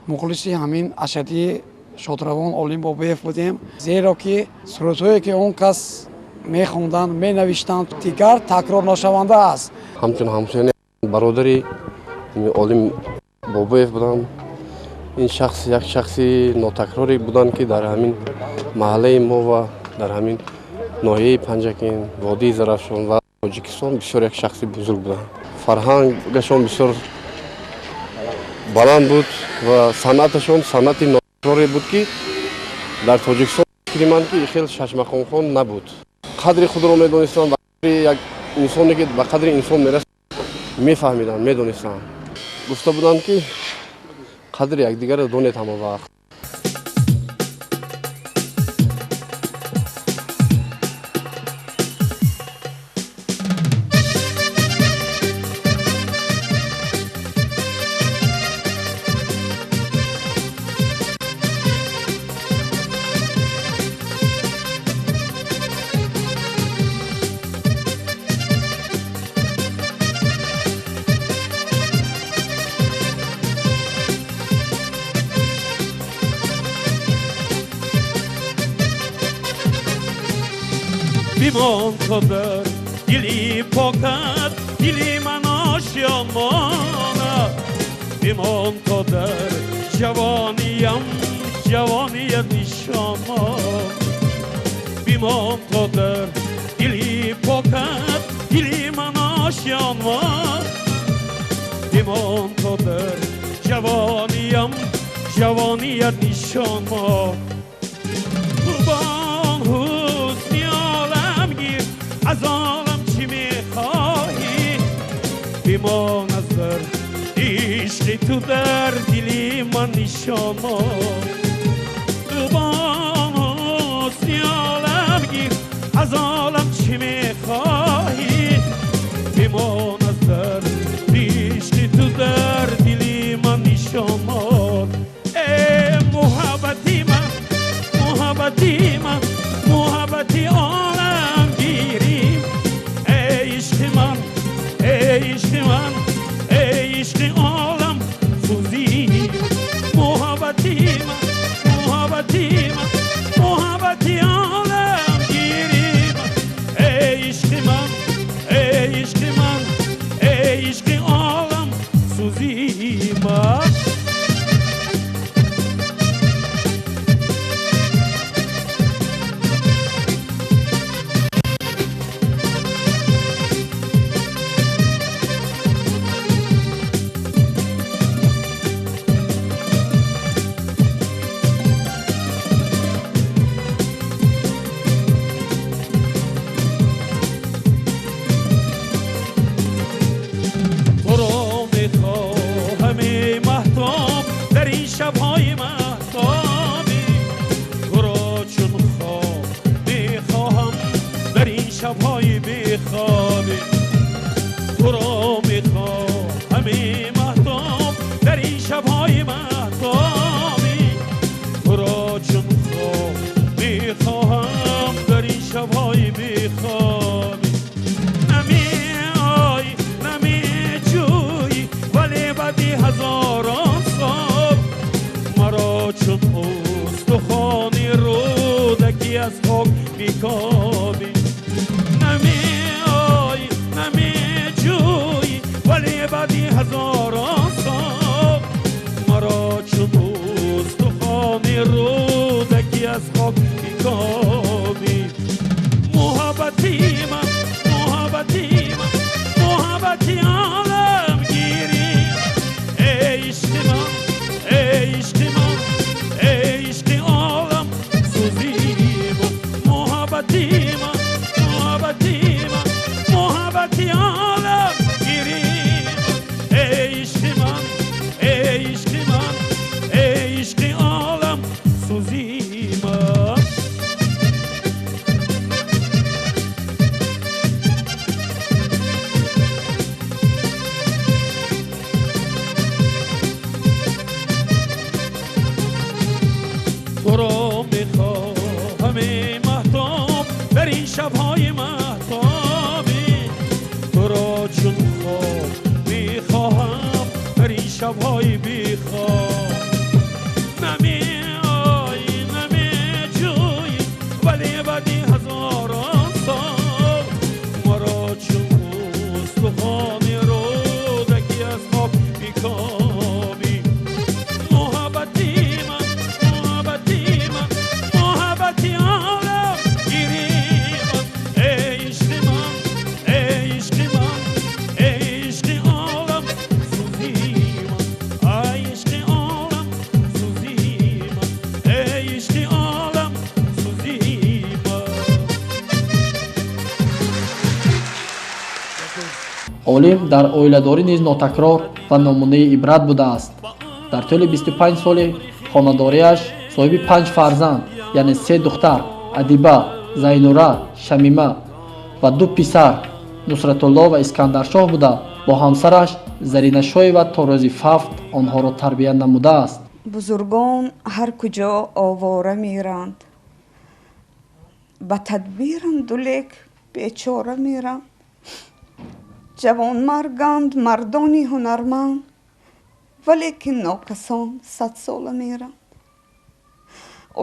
مخلصی همین اشدی شادروان عالم بابیف بودیم زیرا که سرودهایی که اون کس میخوندن مینوشتند دیگر تکرار نشونده است همچون همسایه برادری عالم بابیف بودم این شخص یک شخصی ناتکراری بودن که در همین محله ما و در همین ناحیه پنجکین وادی زرافشان و تاجیکستان بسیار یک شخصی بزرگ بودن فرهنگشان بسیار بلند بود و صنعتشان صنعتی ناتکراری بود که در تاجیکستان من که خیلی ششمخان خان نبود قدر خود را میدونستن و یک انسانی که به قدر انسان میرسد میفهمیدن میدونستن گفته بودن که قدر یکدیگر را دونید همه وقت بیمان تو در دلی پاکت دلی من آشیانمانه بیمان تو در جوانیم جوانیت نشانم بیمان تو در دلی پاکت دلی من آشیانمانه بیمان تو در جوانیم جوانیت نشانم از عالم چی میخواهی بیمان از در عشق تو در دلی من نشانا قربان حسنی عالم گیر از عالم چی میخواهی بیمان از در عشق تو در دلی من نشانا محبتی من محبتی من محبتی عالم گیریم ای عشق من ای عشق من ای عشق عالم سوزی محبتی من محبتی من محبتی عالم گیریم ای عشق من ای عشق من ای عشق عالم سوزی من تو را میخواهم ای مهتاب در این شبهای مهتابی تو را چون خواب میخواهم در این شبهای بیخوابی نمیای نمیجویی ولی بعدی هزاران سال مرا چون استخوانی رودکی از خاک میکاوی نمیای نمیجویی ولی بعدی هزاران سال مرا چون استخوانی رودکی از خاک میکاوی محبتی من محبتی عالمگیری ای عشق من ای عشق من ای عشق عالم سوزی محبتی من محبتی عالمگیری ای عشق من ای عشق من ای عشق عالم سوزی من تو را میخواهم ای مهتاب در این شبهای مهتابی تو را چون خواب میخواهم در این شبهای بیخواب نمیای نمیجویی ولی بعدی هزاران سال مرا چون استخوانی رودکی از خواب بیکابی محبتی من محبتی عالم گیری من ای عشق من ای عشق من ای عشق عالم سوزی من ای عشق عالم سوزی من ای عشق عالم سوزی من олим дар оиладорӣ низ нотакрор ва номунаи ибрат будааст. дар тӯли 25 соли хонадориаш соҳиби 5 фарзанд яъне 3 духтар Адиба, Зайнура, Шамима ва 2 писар Нусратулло ва Искандаршоҳ буда бо ҳамсараш Заринашоева то рӯзи фафт онҳоро тарбия намудааст. бузургон ҳар куҷо овора меранд ба тадбиранду лек бечора меранд ҷавонмарганд мардони ҳунарманд валекин нокасон садсола меранд.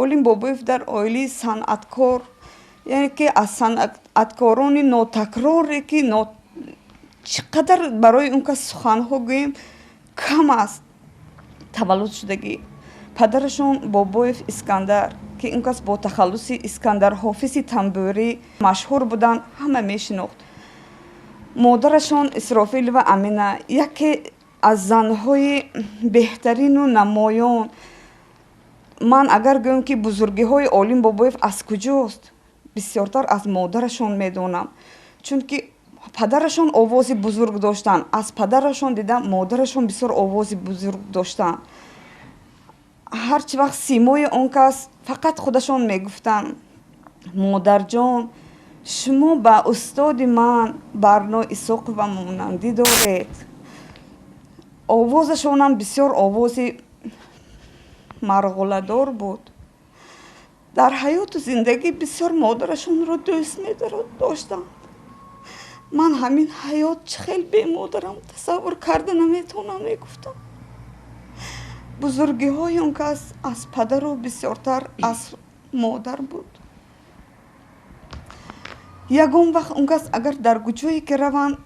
олим бобоев дар оилаи санъаткор яъне ки аз санъаткорони нотакроре ки чӣ қадар барои он кас суханҳо гӯем кам аст таваллуд шудагӣ. падарашон бобоев Искандар ки он кас бо тахаллуси Искандар ҳофизи тамбурӣ машҳур буданд ҳама мешинохт. модарашон Исрофилова Амина яке аз занҳои беҳтарину намоён. ман агар гӯям ки бузургиҳои олим бобоев аз куҷост бисёртар аз модарашон медонам, чунки падарашон овози бузург доштанд. аз падарашон дидам модарашон бисёр овози бузург доштанд. ҳарчи вақт симои он кас фақат худашон мегуфтанд модарҷон шумо ба устоди ман Барно Исоқова монандӣ доред. овозашонам бисёр овози марғуладор буд. дар ҳаёту зиндагӣ бисёр модарашонро дӯст медоштанд. ман ҳамин ҳаёт чӣ хел бемодарам тасаввур карда наметавонам мегуфтам. бузургиҳои он кас аз падару бисёртар аз модар буд. ягон вақт он кас агар дар куҷое ки раванд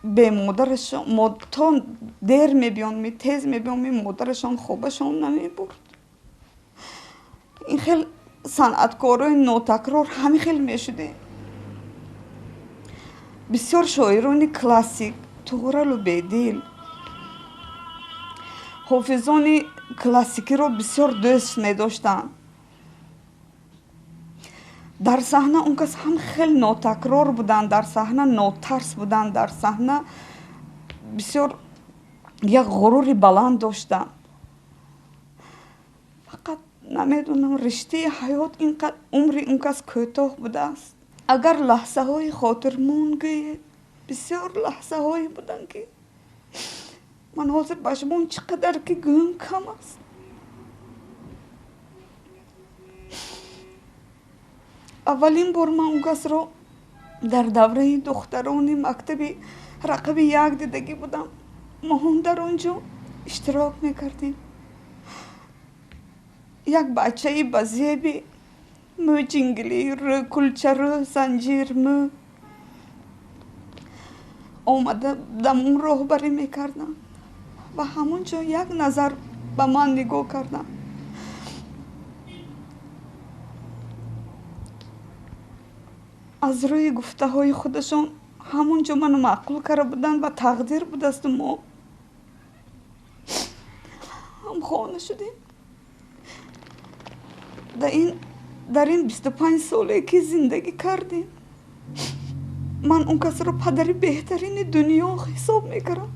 бе модарашон то дер мебиёнми тез мебиёнми модарашон хобашон намебурд. ин хел санъаткорои нотакрор ҳамин хел мешудем. бисёр шоирони классик Туғралу Бедил ҳофизони классикиро бисёр дӯст медоштанд. дар саҳна он кас ҳам хел нотакрор буданд, дар саҳна нотарс буданд, дар саҳна бисёр як ғурури баланд доштанд. фақат намедонам риштаи ҳаёт инқадр умри он кас кӯтоҳ будааст. агар лаҳзаҳои хотирмон гӯед بسیار لحظه هایی بودن که من حاضر به شما چقدر که گویم کم است. اولین بار من اون کس رو در دوره دختران مکتب رقم 1 دیدگی بودم. ما هم در اونجا اشتراک میکردیم. یک بچه بزیبی مو جنگلی رو کلچه رو زنجیر مو آمده دمون راهبری میکردم و همونجا یک نظر به من نگاه کردم. از روی گفته های خودشون همونجا منو معقول کرده بودن و تقدیر بود است. ما هم خانه شدیم. در این 25 ساله که زندگی کردیم من اون کس رو پدر بهترین دنیا حساب میکردم.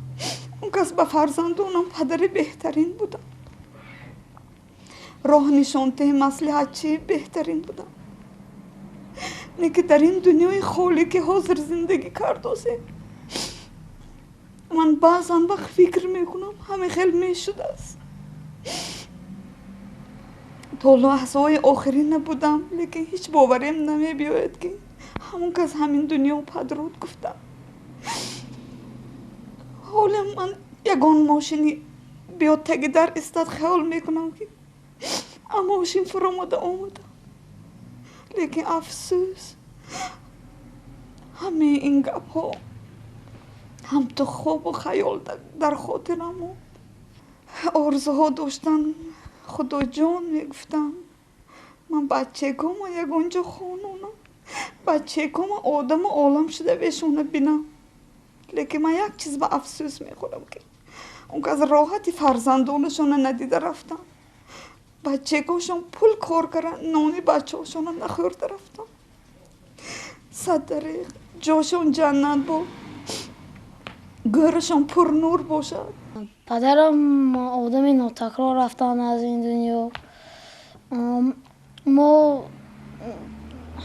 اون کس به فرزندانم پدر بهترین بودم. راه نشانده مصلحت چی بهترین بودم. نه که در این دنیای خالی که حاضر زندگی کرده من بعضا وقت فکر میکنم همه خیلی میشده است. تا لحظه های آخری نبودم لیکن هیچ باوریم نمی بیاید که همون کس همین دنیا پدرود گفتم. حالا من یگان ماشینی بیاد تگی در استاد خیال میکنم که اما ماشین فرامده آمده. لیکن افسوس همه این گپ ها هم تو خواب و خیال در خاطرم بود. آرزوها داشتن خدا جان میگفتم من بچه کم و یگانجا خانونم. بچه کم آدم عالم شده بهشونه بینم. لیکن من یک چیز به افسوس میخورم که اون که از راحتی فرزندانشون ندیده رفتن. بچه کمشون پول کار کردن نانی بچه هاشون نخورده رفتن. صد دریغ جاشون جنت با گرشون پر نور باشد. پدرم آدم ناتکرار رفتن از این دنیا. ما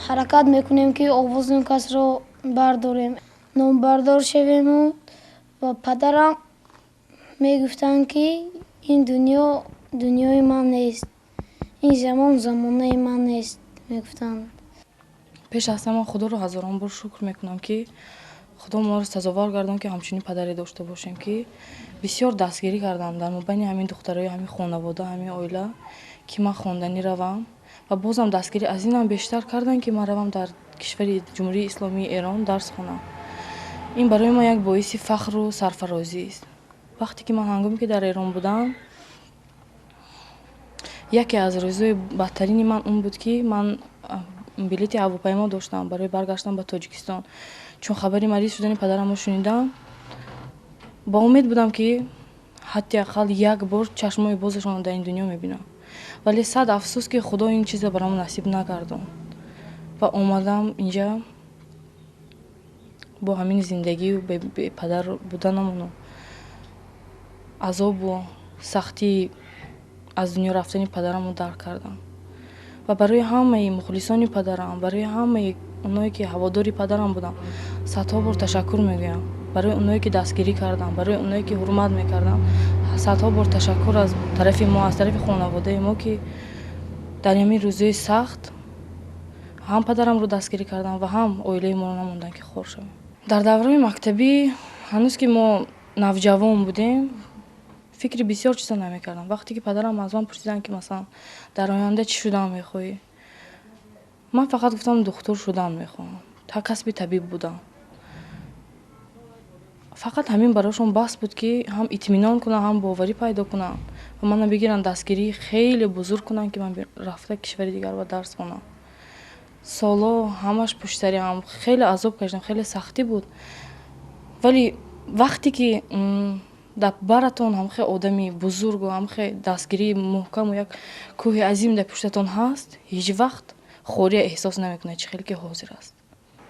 حرکت میکنیم که آواز اون کس رو برداریم نام بردار شویم و پدرم میگفتن که این دنیا دنیای من نیست، این زمان زمانه من نیست میگفتن. پیش از همه خدا رو هزاران بار شکر میکنم که خدا ما رو سزاوار گردان که همچنین پدری داشته باشیم که بسیار دستگیری کردم در مبین همین دخترای همین خانواده همین عائله که من خواندنی روم و بازم دستگیری از اینم بیشتر کردن که من روم در کشور جمهوری اسلامی ایران درس خونم. این برای ما یک باعث فخر و سرفرازی است. وقتی که من هنگامی که در ایران بودم یکی از روزهای بدترین من اون بود که من بلیط هواپیما داشتم برای برگشتن به تاجیکستان. چون خبری مریض شدن پدرم رو شنیدم با امید بودم که حتی اقل یک بار چشمای بازشون در این دنیا میبینم. ولی صد افسوس که خدا این چیز برام نصیب نکردم و اومدم اینجا با همین زندگی و به پدر بودنم و عذاب و سختی از دنیا رفتن پدرم رو درک کردم و برای همه مخلصان پدرم، برای همه اونایی که هواداری پدرم بودن صدها بار تشکر میگم. برای اونایی که دستگیری کردم، برای اونایی که حرمت میکردم صدها بار تشکر از طرف ما، از طرف خانواده ما که در همین روزهای سخت هم پدرم رو دستگیری کردم و هم عائله ما رو نموندن که خور شویم. در دوره مکتبی هنوز که ما نوجوان بودیم فکر بسیار چیزا نمیکردم. وقتی که پدرم از من پرسیدن که مثلا در آینده چی شدن میخوای، من فقط گفتم دکتر شدن میخوام، تا کسب طبیب بودم. فقط همین براشون بس بود که هم اطمینان کنن هم باوری پیدا کنن و منو بگیرن دستگیری خیلی بزرگ کنن که من رفته کشور دیگر و درس خونم. سالا همش پشت سری هم خیلی عذاب کشیدم، خیلی سختی بود. ولی وقتی که در براتون هم خیلی آدمی بزرگ و هم خیلی دستگیری محکم و یک کوه عظیم در پشتتون هست، هیچ وقت خوری احساس نمیکنه چه خیلی که حاضر است.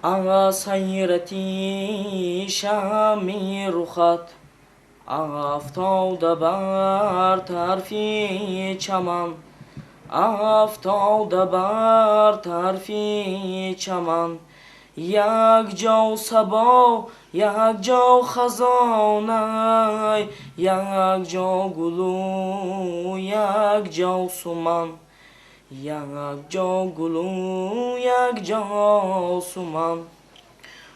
از حیرتی شمی رخت افتاده بر طرفی چمن، افتاده بر طرفی چمن، یک جو صبا یک جا خزانه یک جا گلو یک جا سمن یک جا گلو یک جا سمن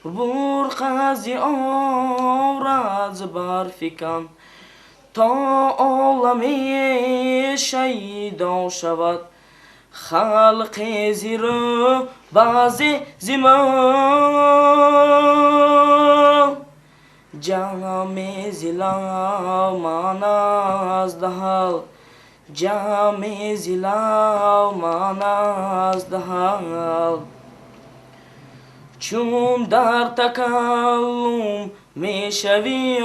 برقی آرز برفکن تا عالمی شیدا شود خلق زیر بعضی زمان جام زلا من از دهل جام زلا من از دهل چون در تکلم می شویم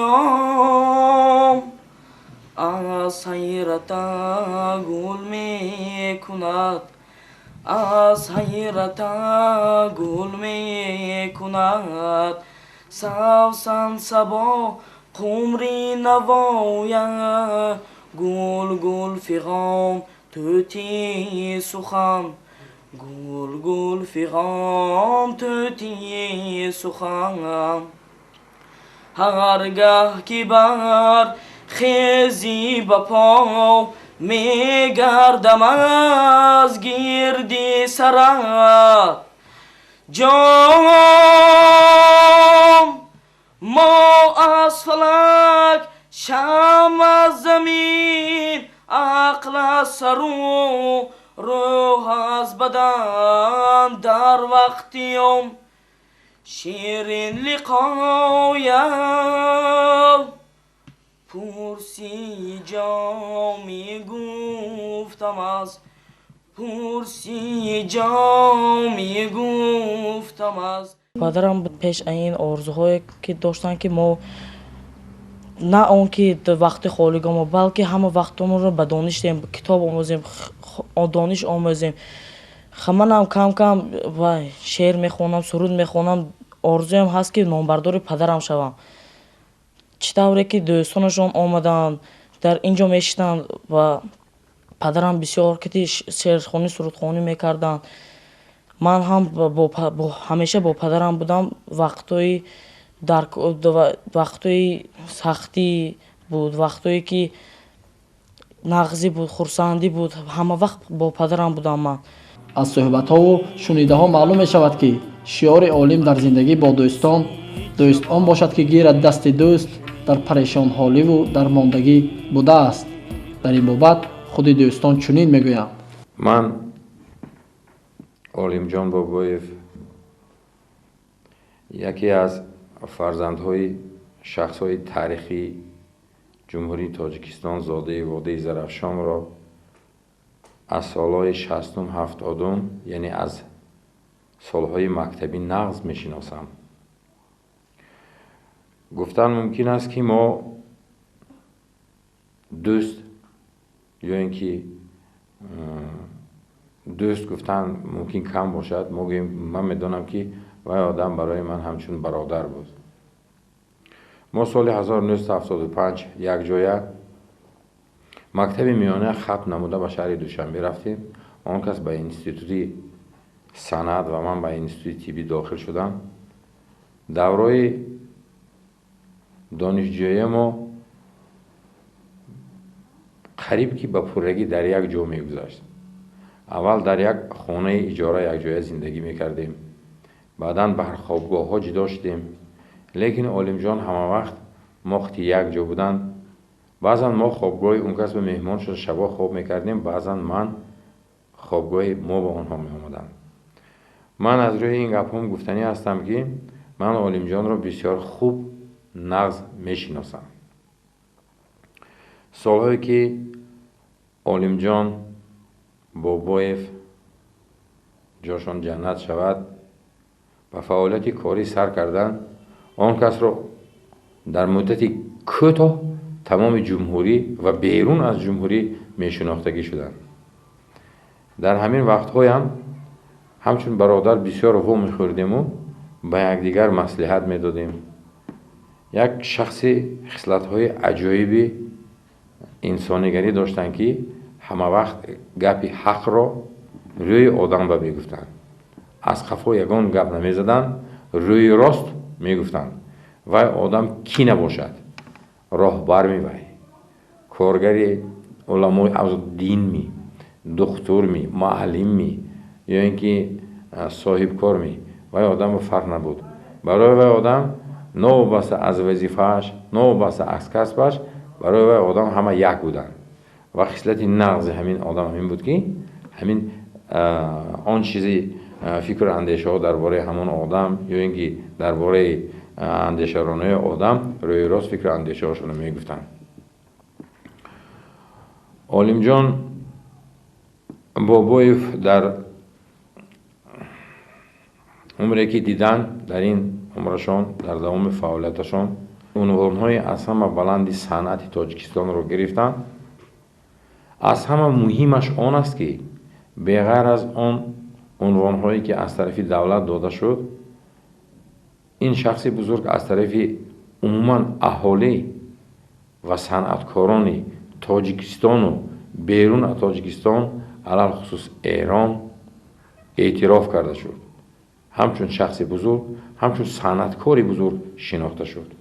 از حیرت گل می کند از حیرت گل می کند سوسن سبا قمری نوایا گل گل فیغام توتی سخن گل گل فیغام توتی سخن هرگاه که بر خیزی بپا می گردم از گردی سرت جام ما از فلک شم از زمین عقل از سرو روح از بدن در وقتیم شیرین لقایم پرسی جامی گفتم از پرسی جامی گفتم از پدرم پیش این آرزوهایی که داشتن که ما نه اون که وقت خالیگاه بلکه همه وقتمون رو به دانش دیم کتاب آموزیم دانش آموزیم منم کم کم شعر میخونم سرود میخونم آرزویم هست که نامبردار پدرم شوم چطوری که دوستانشون آمدن در اینجا میشتن و پدرم بسیار که شعرخوانی سرودخوانی میکردن من هم همیشه با پدرم بودم وقتای سختی بود وقتایی که نغزی بود خرسندی بود همه وقت با پدرم بودم من аз суҳбатҳову шунидаҳо маълум мешавад ки шиёри олим дар зиндагӣ бо дӯстон дӯст он бошад ки гирад дасти дӯст дар парешонҳоливу дармондагӣ будааст дар ин бобат худи дӯстон чунин мегӯянд ман олимҷон бобоев яке аз фарзандҳои шахсҳои таърихии ҷумҳурии тоҷикистон зодаи водаи зарафшонро аз солҳои 60-70 яъне аз солҳои мактаби нағз мешиносам. гуфтан мумкин аст ки мо дӯст ё ин ки дӯст гуфтан мумкин кам бошад ман медонам ки вай одам барои ман ҳамчун бародар буд. мо соли 1975 якҷоя мактаби миёна хаб намуда ба шаҳри душанбе рафтем. он кас ба институти санъат ва ман ба институти тиббӣ дохил шудам. даврои донишҷӯя мо қариб ки ба пуррагӣ дар як ҷо мегузашт. аввал дар як хонаи иҷора якҷоя зиндагӣ мекардем. баъдан бар хобгоҳҳо ҷудо шудем. лекин олимҷон ҳамавақт мо вақти як ҷо буданд баъзан мо хобгоҳи он кас ба меҳмон шуда шабо хоб мекардем баъзан ман хобгоҳи мо ба онҳо меомадам. ман аз рӯи ин гапҳом гуфтанӣ ҳастам ки ман олимҷонро бисёр хуб нағз мешиносам. солҳое ки олимҷон бобоев ҷошон ҷаннат шавад ба фаъолияти корӣ сар карданд он касро дар муддати кӯтоҳ тамоми ҷумҳурӣ ва берун аз ҷумҳурӣ мешинохтагӣ шуданд. дар ҳамин вақтҳоям ҳамчун бародар бисёр во мехӯрдему ба якдигар маслиҳат медодем. як шахси хислатҳои аҷоиби инсонигарӣ доштанд ки ҳамавақт гапи ҳақро рӯи одам ба мегуфтанд. аз қафо ягон гап намезаданд, рӯи рост мегуфтанд وای آدم کی نباشد راهبر می وای کارگری علمای از دین می دکتر می معلم می یا اینکه صاحب کار می وای آدم فرق نبود برای وای آدم نو بس از وظیفه‌اش نو بس از کسبش برای وای آدم همه یک بودن و خصلت نقض همین آدم همین بود که همین آن چیزی فکر و اندیشه ها درباره همون آدم یا اینکه درباره اندیشه رانه آدم روی راست فکر و اندیشه هاشون میگفتن. عالم جان بابایف در عمری که دیدن در این عمرشان در دوام فعالیتشان عنوانهای از همه بلند صنعت تاجیکستان رو گرفتن. از همه مهمش آن است که بغیر از آن عنوانهایی که از طرف دولت داده شد این شخص بزرگ از طرف عموما اهالی و صنعتکاران تاجیکستان و بیرون از تاجیکستان علل خصوص ایران اعتراف کرده شد همچون شخص بزرگ همچون صنعتکاری بزرگ شناخته شد.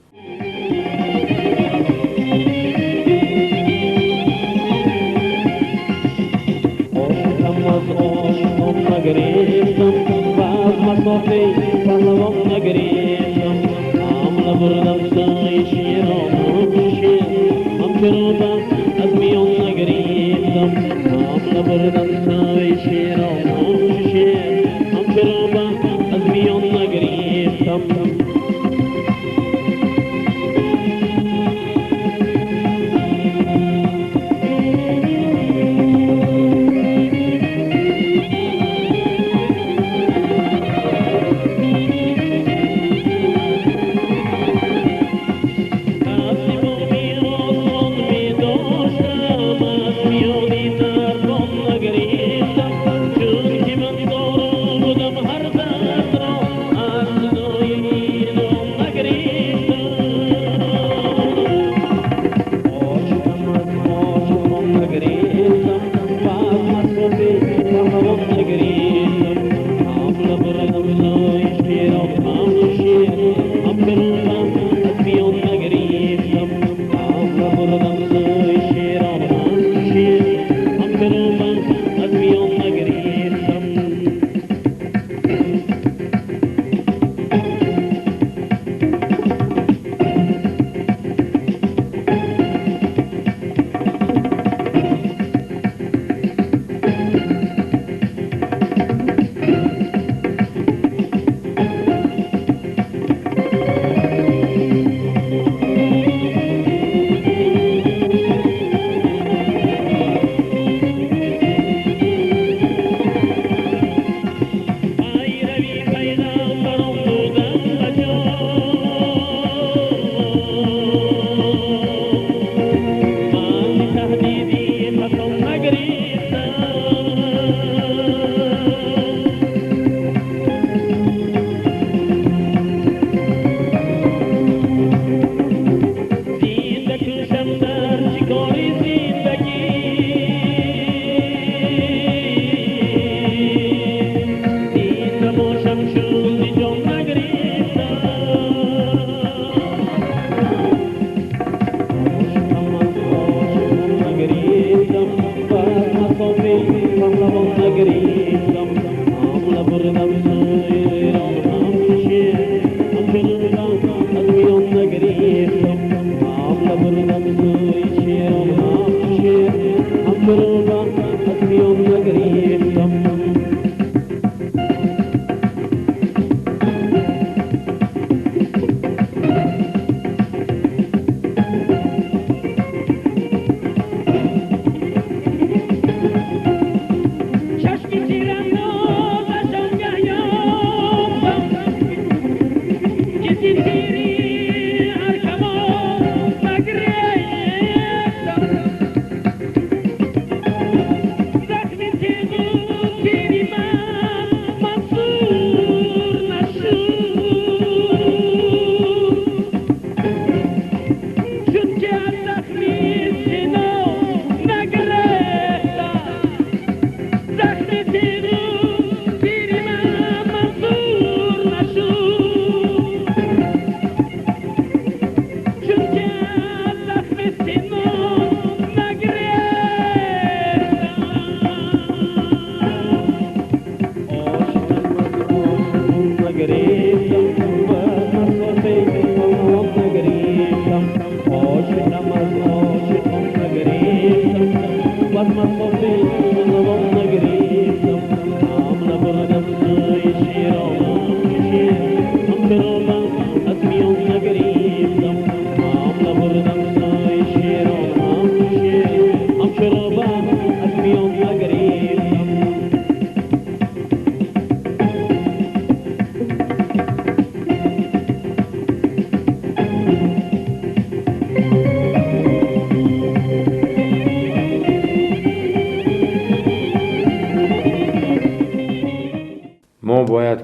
Nagari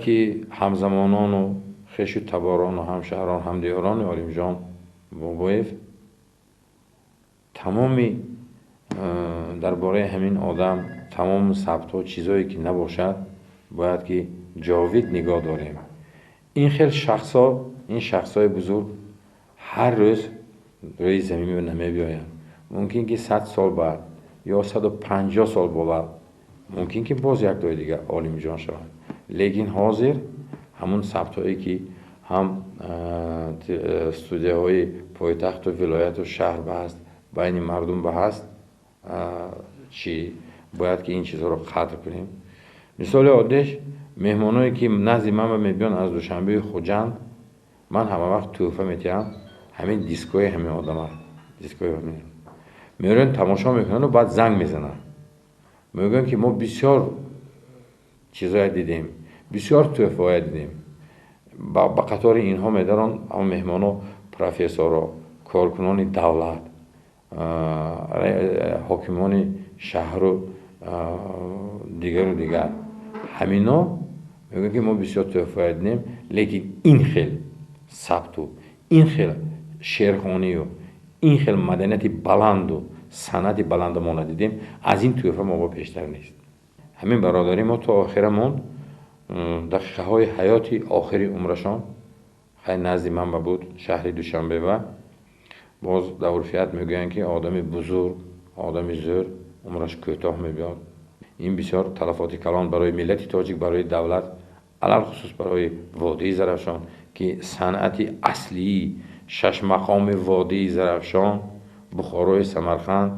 ки ҳамзамонону хешу таборону ҳамшаҳрон ҳамдиёрони Олимҷон Бобоев тамоми дар бораи ҳамин одам тамоми сабтҳо чизое ки набошад бояд ки ҷовид нигоҳ дорем. ин хел шахсҳо ин шахсҳои бузург ҳар рӯз рӯи замин намебиёянд. мумкин ки 100 сол баъд ё 150 сол бовад мумкин ки боз як дои дигар Олимҷон шавад. лекин ҳозир ҳамун сабтҳое ки ҳам студияҳои пойтахту вилояту шаҳр баҳаст байни мардум баҳаст чӣ бояд ки ин чизҳоро қадр кунем. мисоли оддиш меҳмоное ки назди ман мебиён аз душанбеи хуҷанд ман ҳама вақт тӯҳфа метиҳам ҳамин дискои ҳамин одама дискои мероян тамошо мекунанд баъд занг мезананд мегӯянд ки мо бисёр чизое дидем бисёр тӯҳфаое дидем. ба қатори инҳо медарон ама меҳмоно профессоро коркунони давлат ҳокимони шаҳру дигару дигар ҳамино мегӯянд ки мо бисёр тӯҳфаое дидем лекин ин хел сабту ин хел шеърхонию ин хел маданияти баланду санъати баланду мо надидем. аз ин тӯҳфа мо пештар нест. ҳамин бародари мо то охира монд. дақиқаҳои ҳаёти охири умрашон хай назди манба буд шаҳри душанбева. боз дар урфият мегӯянд ки одами бузург одами зӯр умраш кӯтоҳ мебиёд. ин бисёр талафоти калон барои миллати тоҷик барои давлат алалхусус барои водии зарафшон ки санъати аслии шашмақоми водии зарафшон бухорои самарқанд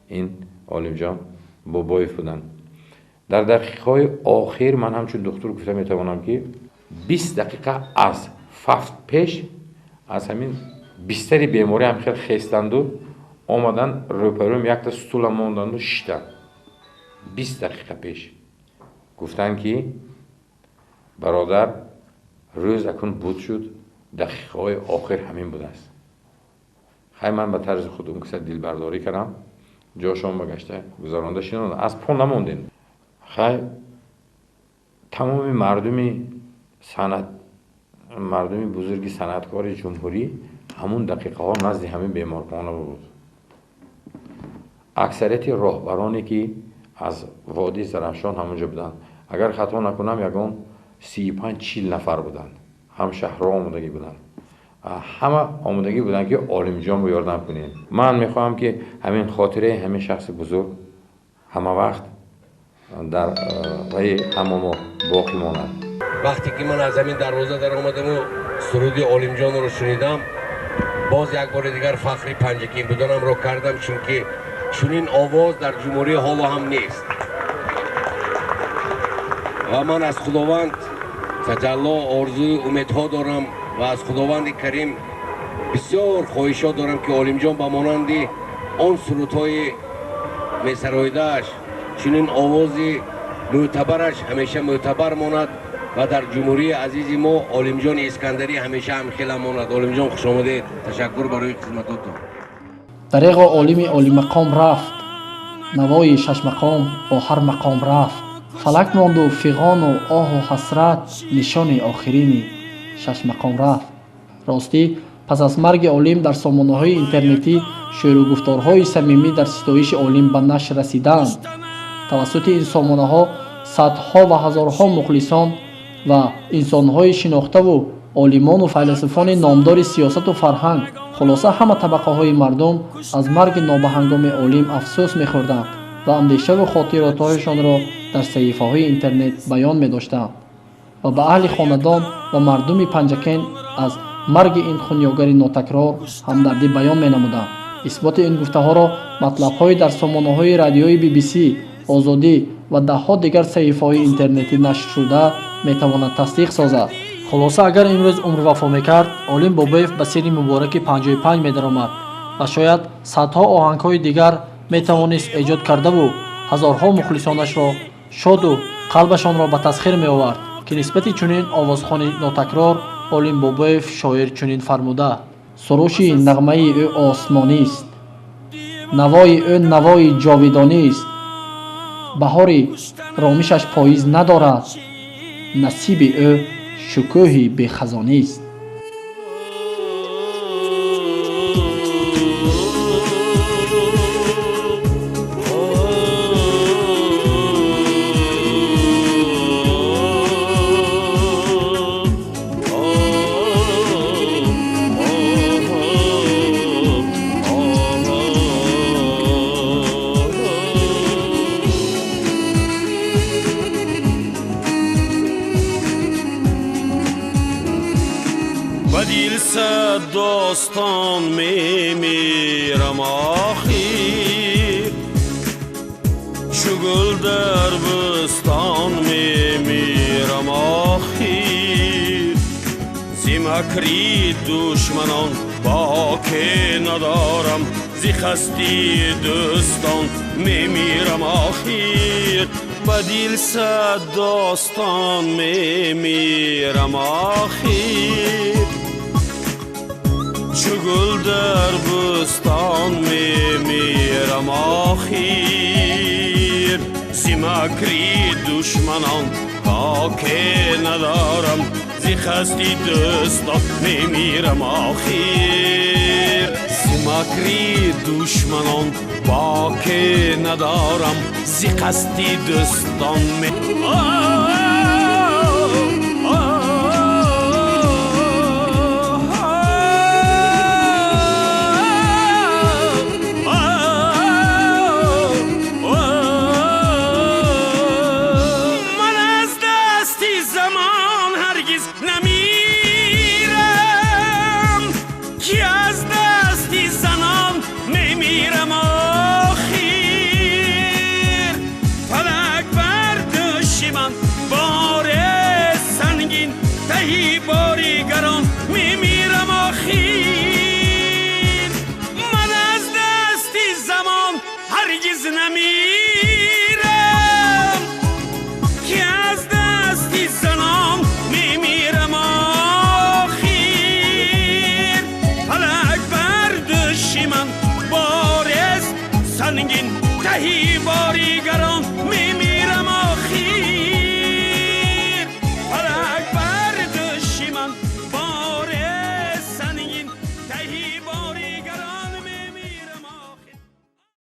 ин Олимҷон Бобоев буданд. дар дақиқаҳои охир ман ҳамчун духтур гуфта метавонам ки 20 дақиқа аз фафт пеш аз ҳамин бистари беморӣ ҳам хел хестанду омадан рӯпарӯм якта стула монданду шиштанд. 20 дақиқа пеш гуфтанд ки бародар рӯз акун буд шуд дақиқаҳои охир ҳамин будааст. хай ман ба тарзи худ он киса дилбардорӣ кардам ҷошон ба гашта гузаронда шинод аз по намондем. хай тамоми мардуми бузурги санъаткори ҷумҳурӣ ҳамун дақиқаҳо назди ҳамин беморхона буд. аксарияти роҳбароне ки аз водии зарафшон ҳамунҷо буданд агар хато накунам ягон 35-40 нафар буданд. ҳамшаҳрҳо омодагӣ буданд. ҳама омодагӣ буданд ки Олимҷонро ёрдам кунем. ман мехоҳам ки ҳамин хотираи ҳамин шахси бузург ҳама вақт дар раи ҳама мо боқӣ монад. вақте ки ман аз ҳамин дарвоза даромадаму суруди Олимҷонро шунидам боз як бори дигар фахри панҷакимбудонамро кардам чунки чунин овоз дар ҷумҳурӣ ҳоло ҳам нест. ва ман аз худованд таҷалло орзуи умедҳо дорам ва аз худованди карим бисёр хоҳишот дорам ки Олимҷон ба монанди он сурудҳои месароидааш чунин овози мӯътабараш ҳамеша мӯътабар монад ва дар ҷумҳурии азизи мо Олимҷони Искандарӣ ҳамеша ҳамхела монад. Олимҷон хушомадед. ташаккур барои хизматотон. дареғо олими олимақом рафт навои шашмақом бо ҳар мақом рафт фалак монду фиғону оҳу ҳасрат нишони охирини шашмақом рафт. ростӣ пас аз марги олим дар сомонаҳои интернетӣ шӯру гуфторҳои самимӣ дар ситоиши олим ба нашр расиданд. тавассути ин сомонаҳо садҳо ва ҳазорҳо мухлисон ва инсонҳои шинохтаву олимону файласуфони номдори сиёсату фарҳанг хулоса ҳама табақаҳои мардум аз марги нобаҳангоми олим афсӯс мехӯрданд ва андешаву хотиротҳояшонро дар саҳифаҳои интернет баён медоштанд ва ба аҳли хонадон ва мардуми Панҷакен аз марги ин хунёгари нотакрор ҳамдардӣ баён менамуданд. исботи ин гуфтаҳоро матлабҳои дар сомонаҳои радиои BBC, озодӣ ва даҳҳо дигар саҳифаҳои интернетӣ нашр шуда метавонад тасдиқ созад. хулоса агар имрӯз умр вафо мекард Олим Бобоев ба синни мубораки 55 медаромад ва шояд садҳо оҳангҳои дигар метавонист эҷод кардаву ҳазорҳо мухлисонашро шоду қалбашонро ба тасхир меовард ки нисбати чунин овозхони нотакрор Олим Бобоев шоир чунин фармуда: суруши нағмаи ӯ осмонист, навои ӯ навои ҷовидонист, баҳори ромишаш поиз надорад, насиби ӯ шукӯҳи бехазонист. بدیل صد داستان میمیرم آخر چو گل در بستان میمیرم آخر زی مکری دشمنان باکی ندارم زی خستی دوستان میمیرم آخر بدیل صد داستان میمیرم آخر چو گل در بستان میمیرم آخر زی مکری دشمنان باکی ندارم زی خستی دوستان میمیرم آخر زی مکری دشمنان باکی ندارم زی خستی دوستان باریگران میمیرم آخر من از دستی زمان هرگز نمیرم که از دستی زنان میمیرم آخر فلک بر دوش من بارست سنگین تهی باریگران